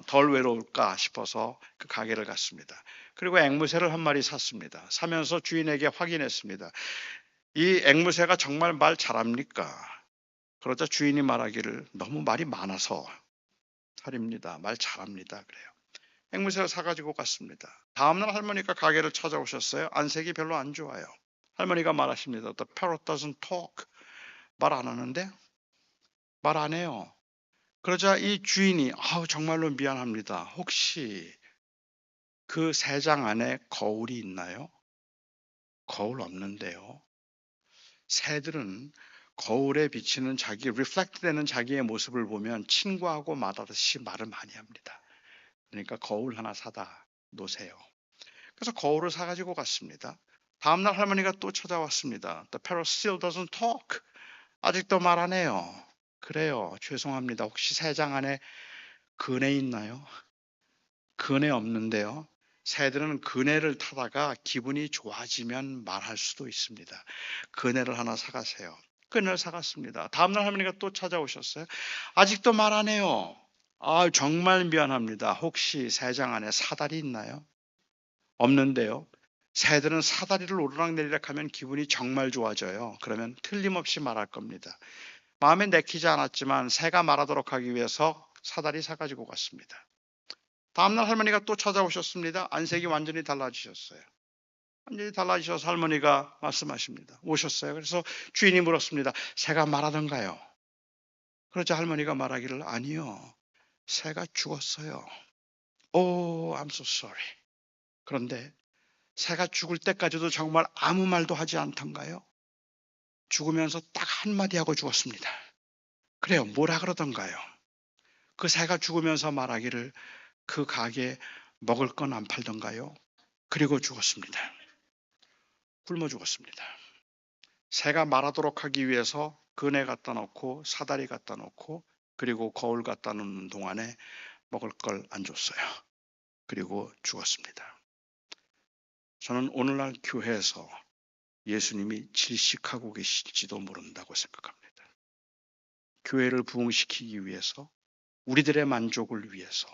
덜 외로울까 싶어서 그 가게를 갔습니다. 그리고 앵무새를 한 마리 샀습니다. 사면서 주인에게 확인했습니다. 이 앵무새가 정말 말 잘합니까? 그러자 주인이 말하기를 너무 말이 많아서 탈입니다. 말 잘합니다. 그래요. 앵무새를 사가지고 갔습니다. 다음날 할머니가 가게를 찾아오셨어요. 안색이 별로 안 좋아요. 할머니가 말하십니다. The parrot doesn't talk. 말 안 하는데? 말 안 해요. 그러자 이 주인이 정말로 미안합니다. 혹시 그 새장 안에 거울이 있나요? 거울 없는데요. 새들은 거울에 비치는 reflect 되는 자기의 모습을 보면 친구하고 말하듯이 말을 많이 합니다. 그러니까 거울 하나 사다 놓으세요. 그래서 거울을 사가지고 갔습니다. 다음날 할머니가 또 찾아왔습니다. The parrot still doesn't talk. 아직도 말 안 해요. 그래요. 죄송합니다. 혹시 새장 안에 그네 있나요? 그네 없는데요. 새들은 그네를 타다가 기분이 좋아지면 말할 수도 있습니다. 그네를 하나 사가세요. 그네를 사갔습니다. 다음날 할머니가 또 찾아오셨어요. 아직도 말 안 해요. 정말 미안합니다. 혹시 새장 안에 사다리 있나요? 없는데요. 새들은 사다리를 오르락내리락 하면 기분이 정말 좋아져요. 그러면 틀림없이 말할 겁니다. 마음에 내키지 않았지만 새가 말하도록 하기 위해서 사다리 사가지고 갔습니다. 다음날 할머니가 또 찾아오셨습니다. 안색이 완전히 달라지셨어요. 완전히 달라지셔서 할머니가 말씀하십니다. 오셨어요. 그래서 주인이 물었습니다. 새가 말하던가요? 그러자 할머니가 말하기를 아니요. 새가 죽었어요. I'm so sorry. 그런데 새가 죽을 때까지도 정말 아무 말도 하지 않던가요? 죽으면서 딱 한마디 하고 죽었습니다. 그래요. 뭐라 그러던가요? 그 새가 죽으면서 말하기를 그 가게에 먹을 건 안 팔던가요? 그리고 죽었습니다. 굶어 죽었습니다. 새가 말하도록 하기 위해서 그네 갖다 놓고 사다리 갖다 놓고 그리고 거울 갖다 놓는 동안에 먹을 걸 안 줬어요. 그리고 죽었습니다. 저는 오늘날 교회에서 예수님이 질식하고 계실지도 모른다고 생각합니다. 교회를 부흥시키기 위해서, 우리들의 만족을 위해서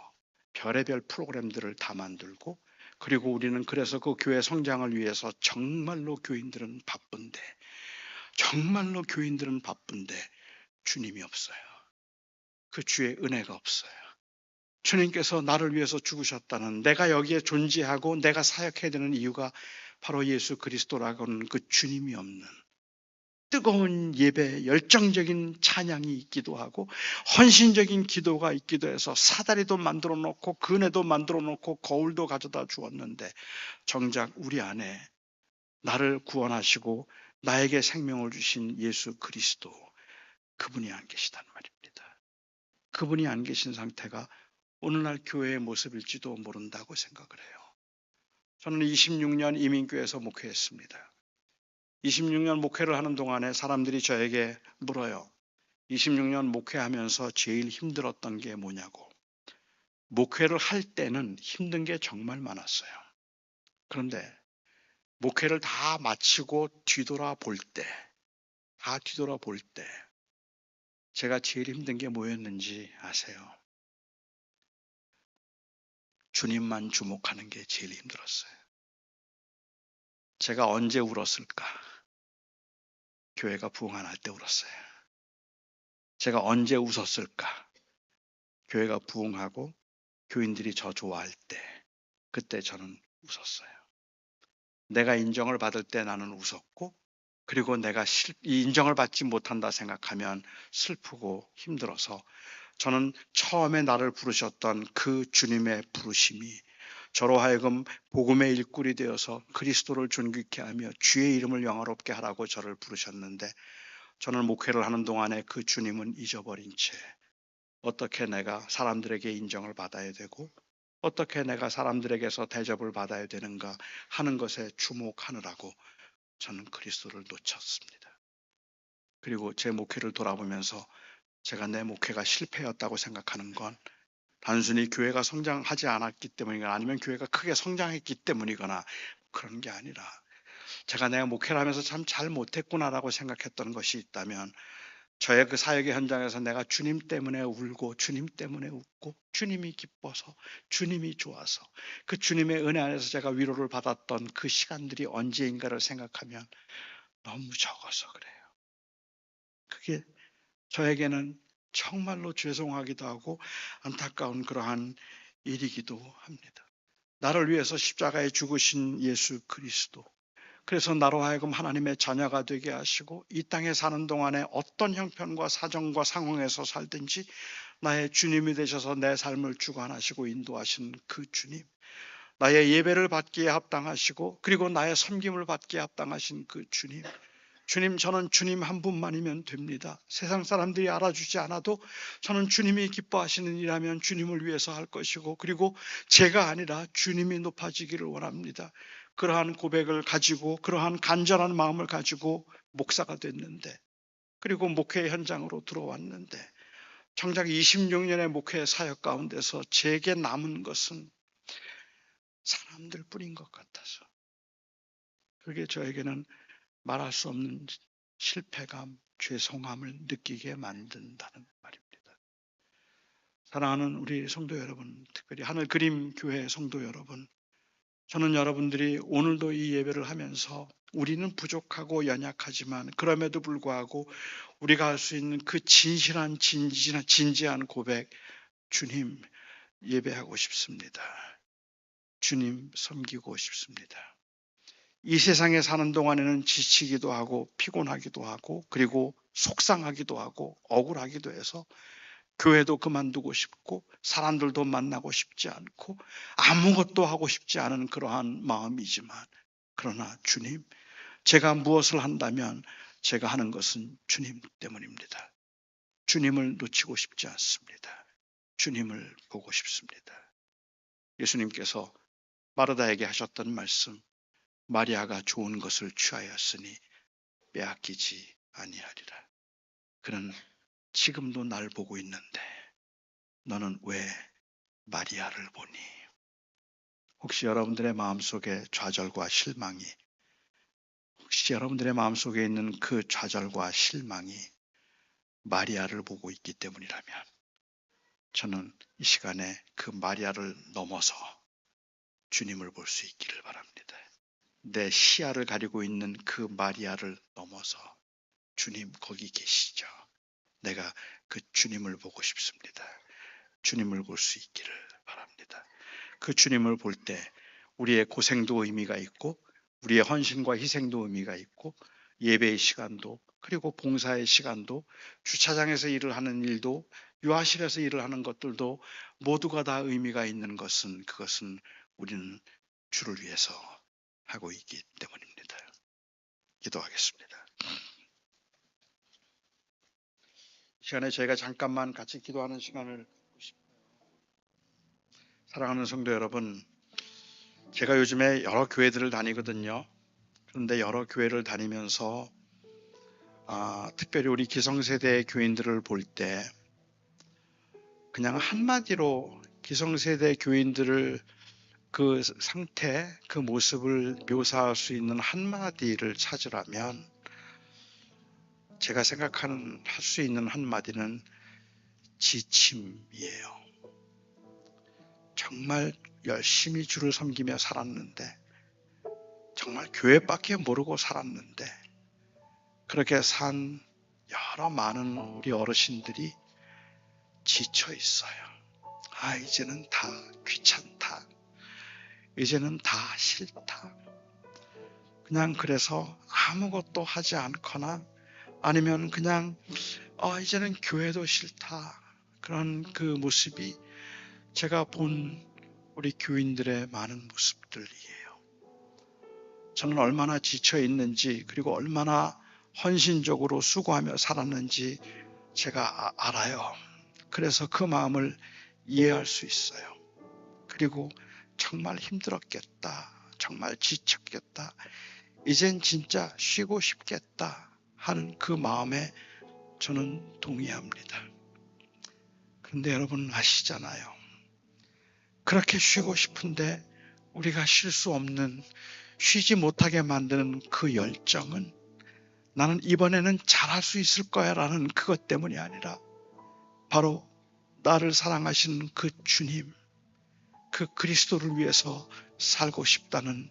별의별 프로그램들을 다 만들고, 그리고 우리는 그래서 그 교회 성장을 위해서 정말로 교인들은 바쁜데 주님이 없어요. 그 주의 은혜가 없어요. 주님께서 나를 위해서 죽으셨다는, 내가 여기에 존재하고 내가 사역해야 되는 이유가 바로 예수 그리스도라고는 그 주님이 없는, 뜨거운 예배, 열정적인 찬양이 있기도 하고 헌신적인 기도가 있기도 해서 사다리도 만들어 놓고 그네도 만들어 놓고 거울도 가져다 주었는데, 정작 우리 안에 나를 구원하시고 나에게 생명을 주신 예수 그리스도, 그분이 안 계시단 말입니다. 그분이 안 계신 상태가 오늘날 교회의 모습일지도 모른다고 생각을 해요. 저는 26년 이민교회에서 목회했습니다. 26년 목회를 하는 동안에 사람들이 저에게 물어요. 26년 목회하면서 제일 힘들었던 게 뭐냐고. 목회를 할 때는 힘든 게 정말 많았어요. 그런데 목회를 다 마치고 뒤돌아볼 때, 제가 제일 힘든 게 뭐였는지 아세요? 주님만 주목하는 게 제일 힘들었어요. 제가 언제 울었을까? 교회가 부흥 안 할 때 울었어요. 제가 언제 웃었을까? 교회가 부흥하고 교인들이 저 좋아할 때, 그때 저는 웃었어요. 내가 인정을 받을 때 나는 웃었고, 그리고 내가 이 인정을 받지 못한다 생각하면 슬프고 힘들어서, 저는 처음에 나를 부르셨던 그 주님의 부르심이 저로 하여금 복음의 일꾼이 되어서 그리스도를 존귀케 하며 주의 이름을 영화롭게 하라고 저를 부르셨는데, 저는 목회를 하는 동안에 그 주님은 잊어버린 채 어떻게 내가 사람들에게 인정을 받아야 되고 어떻게 내가 사람들에게서 대접을 받아야 되는가 하는 것에 주목하느라고 저는 그리스도를 놓쳤습니다. 그리고 제 목회를 돌아보면서 제가 내 목회가 실패였다고 생각하는 건 단순히 교회가 성장하지 않았기 때문이거나 아니면 교회가 크게 성장했기 때문이거나 그런 게 아니라, 제가 내가 목회를 하면서 참 잘 못했구나라고 생각했던 것이 있다면, 저의 그 사역의 현장에서 내가 주님 때문에 울고 주님 때문에 웃고 주님이 기뻐서 주님이 좋아서 그 주님의 은혜 안에서 제가 위로를 받았던 그 시간들이 언제인가를 생각하면 너무 적어서 그래요. 그게 저에게는 정말로 죄송하기도 하고 안타까운 그러한 일이기도 합니다. 나를 위해서 십자가에 죽으신 예수 그리스도, 그래서 나로 하여금 하나님의 자녀가 되게 하시고 이 땅에 사는 동안에 어떤 형편과 사정과 상황에서 살든지 나의 주님이 되셔서 내 삶을 주관하시고 인도하신 그 주님, 나의 예배를 받기에 합당하시고 그리고 나의 섬김을 받기에 합당하신 그 주님, 저는 주님 한 분만이면 됩니다. 세상 사람들이 알아주지 않아도 저는 주님이 기뻐하시는 일하면 주님을 위해서 할 것이고, 그리고 제가 아니라 주님이 높아지기를 원합니다. 그러한 고백을 가지고 그러한 간절한 마음을 가지고 목사가 됐는데, 그리고 목회 현장으로 들어왔는데, 정작 26년의 목회 사역 가운데서 제게 남은 것은 사람들 뿐인 것 같아서, 그게 저에게는 말할 수 없는 실패감, 죄송함을 느끼게 만든다는 말입니다. 사랑하는 우리 성도 여러분, 특별히 하늘그림 교회 성도 여러분, 저는 여러분들이 오늘도 이 예배를 하면서 우리는 부족하고 연약하지만 그럼에도 불구하고 우리가 할 수 있는 그 진지한 고백, 주님 예배하고 싶습니다. 주님 섬기고 싶습니다. 이 세상에 사는 동안에는 지치기도 하고 피곤하기도 하고 그리고 속상하기도 하고 억울하기도 해서 교회도 그만두고 싶고 사람들도 만나고 싶지 않고 아무것도 하고 싶지 않은 그러한 마음이지만, 그러나 주님, 제가 무엇을 한다면 제가 하는 것은 주님 때문입니다. 주님을 놓치고 싶지 않습니다. 주님을 보고 싶습니다. 예수님께서 마르다에게 하셨던 말씀, 마리아가 좋은 것을 취하였으니 빼앗기지 아니하리라. 그는 지금도 날 보고 있는데 너는 왜 마리아를 보니? 혹시 여러분들의 마음속에 좌절과 실망이, 혹시 여러분들의 마음속에 있는 그 좌절과 실망이 마리아를 보고 있기 때문이라면, 저는 이 시간에 그 마리아를 넘어서 주님을 볼 수 있기를 바랍니다. 내 시야를 가리고 있는 그 마리아를 넘어서 주님 거기 계시죠. 내가 그 주님을 보고 싶습니다. 주님을 볼 수 있기를 바랍니다. 그 주님을 볼 때 우리의 고생도 의미가 있고 우리의 헌신과 희생도 의미가 있고 예배의 시간도 그리고 봉사의 시간도 주차장에서 일을 하는 일도 유아실에서 일을 하는 것들도 모두가 다 의미가 있는 것은, 그것은 우리는 주를 위해서 하고 있기 때문입니다. 기도하겠습니다. 이 시간에 저희가 잠깐만 같이 기도하는 시간을 갖고 싶어요. 사랑하는 성도 여러분, 제가 요즘에 여러 교회들을 다니거든요. 그런데 여러 교회를 다니면서 특별히 우리 기성세대 교인들을 볼 때 그냥 한마디로 기성세대 교인들을 그 상태, 그 모습을 묘사할 수 있는 한마디를 찾으라면 제가 생각하는 할 수 있는 한마디는 지침이에요. 정말 열심히 주를 섬기며 살았는데, 정말 교회밖에 모르고 살았는데, 그렇게 산 여러 많은 우리 어르신들이 지쳐 있어요. 이제는 다 귀찮다. 이제는 다 싫다. 그냥 그래서 아무것도 하지 않거나 아니면 그냥 이제는 교회도 싫다. 그런 그 모습이 제가 본 우리 교인들의 많은 모습들이에요. 저는 얼마나 지쳐 있는지 그리고 얼마나 헌신적으로 수고하며 살았는지 제가 알아요. 그래서 그 마음을 이해할 수 있어요. 그리고 정말 힘들었겠다. 정말 지쳤겠다. 이젠 진짜 쉬고 싶겠다 하는 그 마음에 저는 동의합니다. 그런데 여러분 아시잖아요. 그렇게 쉬고 싶은데 우리가 쉴 수 없는, 쉬지 못하게 만드는 그 열정은 나는 이번에는 잘할 수 있을 거야 라는 그것 때문이 아니라 바로 나를 사랑하시는 그 주님, 그 그리스도를 위해서 살고 싶다는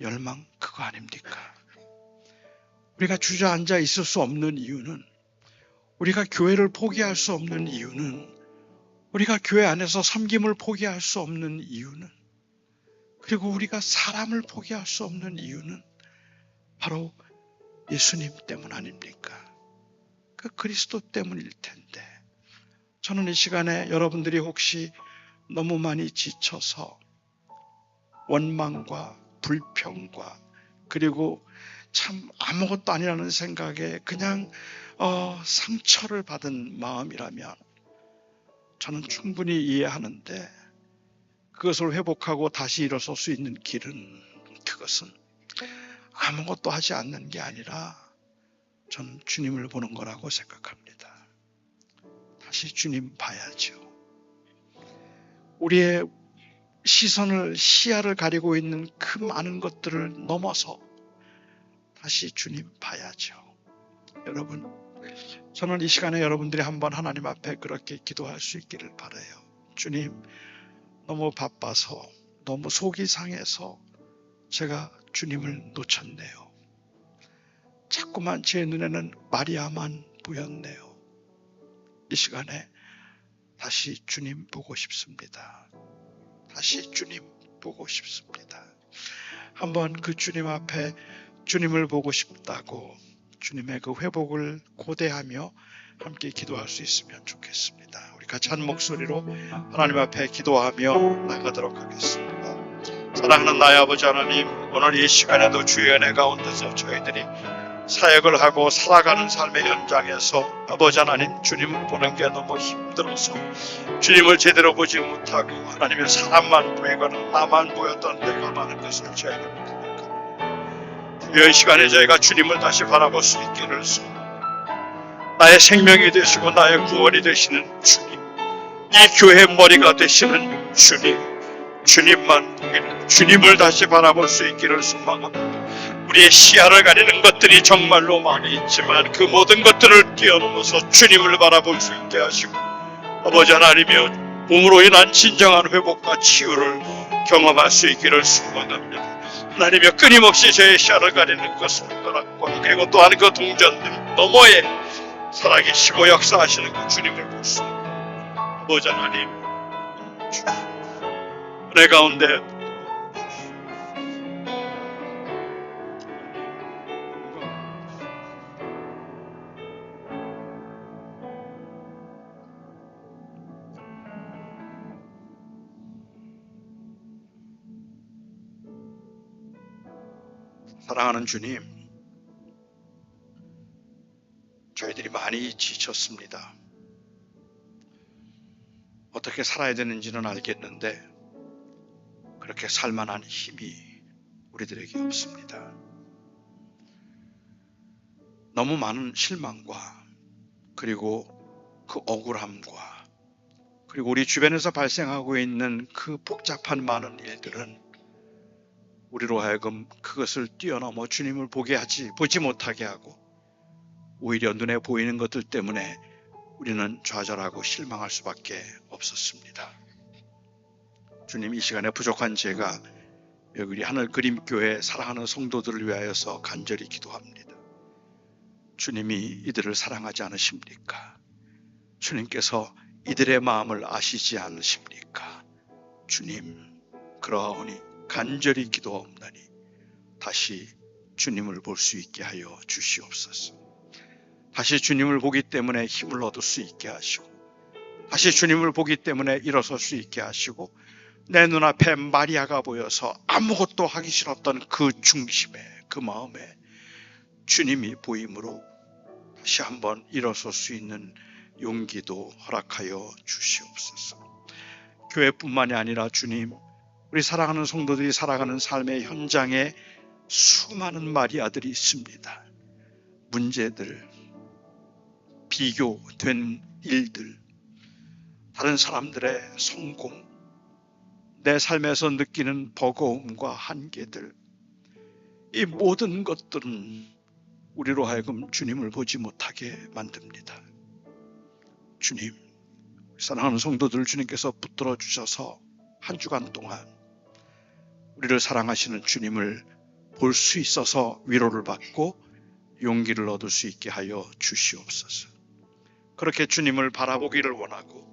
열망, 그거 아닙니까? 우리가 주저앉아 있을 수 없는 이유는, 우리가 교회를 포기할 수 없는 이유는, 우리가 교회 안에서 섬김을 포기할 수 없는 이유는, 그리고 우리가 사람을 포기할 수 없는 이유는 바로 예수님 때문 아닙니까? 그 그리스도 때문일 텐데, 저는 이 시간에 여러분들이 혹시 너무 많이 지쳐서 원망과 불평과 그리고 참 아무것도 아니라는 생각에 그냥 상처를 받은 마음이라면 저는 충분히 이해하는데, 그것을 회복하고 다시 일어설 수 있는 길은, 그것은 아무것도 하지 않는 게 아니라 저는 주님을 보는 거라고 생각합니다. 다시 주님 봐야죠. 우리의 시선을, 시야를 가리고 있는 그 많은 것들을 넘어서 다시 주님 봐야죠. 여러분, 저는 이 시간에 여러분들이 한번 하나님 앞에 그렇게 기도할 수 있기를 바라요. 주님, 너무 바빠서, 너무 속이 상해서 제가 주님을 놓쳤네요. 자꾸만 제 눈에는 마리아만 보였네요. 이 시간에 다시 주님 보고 싶습니다. 다시 주님 보고 싶습니다. 한번 그 주님 앞에 주님을 보고 싶다고 주님의 그 회복을 고대하며 함께 기도할 수 있으면 좋겠습니다. 우리 같이 한 목소리로 하나님 앞에 기도하며 나가도록 하겠습니다. 사랑하는 나의 아버지 하나님, 오늘 이 시간에도 주의 은혜 가운데서 저희들이 사역을 하고 살아가는 삶의 현장에서 아버지 하나님, 주님을 보는 게 너무 힘들어서 주님을 제대로 보지 못하고 하나님의 사람만 보이거나 나만 보였던 때가 많은 것을 저희는 이 시간에 저희가 주님을 다시 바라볼 수 있기를 나의 생명이 되시고 나의 구원이 되시는 주님, 이 교회의 머리가 되시는 주님, 주님만 보이는 주님을 다시 바라볼 수 있기를 소망합니다. 우리의 시야를 가리는 것들이 정말로 많이 있지만 그 모든 것들을 뛰어넘어서 주님을 바라볼 수 있게 하시고 아버지 하나님이여, 몸으로 인한 진정한 회복과 치유를 경험할 수 있기를 소망합니다. 하나님이여, 끊임없이 저의 시야를 가리는 것을 떠났고 그리고 또한 그 동전들 너머에 살아계시고 역사하시는 그 주님을 볼 수 있습니다. 아버지 하나님, 은혜 가운데 사랑하는 주님, 저희들이 많이 지쳤습니다. 어떻게 살아야 되는지는 알겠는데 그렇게 살만한 힘이 우리들에게 없습니다. 너무 많은 실망과 그리고 그 억울함과 그리고 우리 주변에서 발생하고 있는 그 복잡한 많은 일들은 우리로 하여금 그것을 뛰어넘어 주님을 보지 못하게 하고 오히려 눈에 보이는 것들 때문에 우리는 좌절하고 실망할 수밖에 없었습니다. 주님, 이 시간에 부족한 제가 여기 우리 하늘그림교회 사랑하는 성도들을 위하여서 간절히 기도합니다. 주님이 이들을 사랑하지 않으십니까? 주님께서 이들의 마음을 아시지 않으십니까? 주님, 그러하오니 간절히 기도하옵나니 다시 주님을 볼 수 있게 하여 주시옵소서. 다시 주님을 보기 때문에 힘을 얻을 수 있게 하시고, 다시 주님을 보기 때문에 일어설 수 있게 하시고, 내 눈앞에 마리아가 보여서 아무것도 하기 싫었던 그 중심에, 그 마음에 주님이 보임으로 다시 한번 일어설 수 있는 용기도 허락하여 주시옵소서. 교회뿐만이 아니라 주님, 우리 사랑하는 성도들이 살아가는 삶의 현장에 수많은 마리아들이 있습니다. 문제들, 비교된 일들, 다른 사람들의 성공, 내 삶에서 느끼는 버거움과 한계들, 이 모든 것들은 우리로 하여금 주님을 보지 못하게 만듭니다. 주님, 사랑하는 성도들을 주님께서 붙들어 주셔서 한 주간 동안 우리를 사랑하시는 주님을 볼 수 있어서 위로를 받고 용기를 얻을 수 있게 하여 주시옵소서. 그렇게 주님을 바라보기를 원하고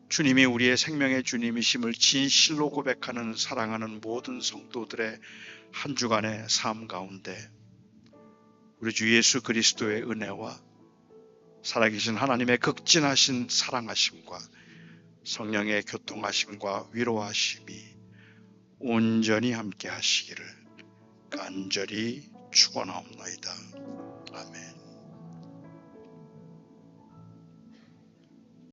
주님이 우리의 생명의 주님이심을 진실로 고백하는 사랑하는 모든 성도들의 한 주간의 삶 가운데 우리 주 예수 그리스도의 은혜와 살아계신 하나님의 극진하신 사랑하심과 성령의 교통하심과 위로하심이 온전히 함께 하시기를 간절히 축원하옵나이다. 아멘.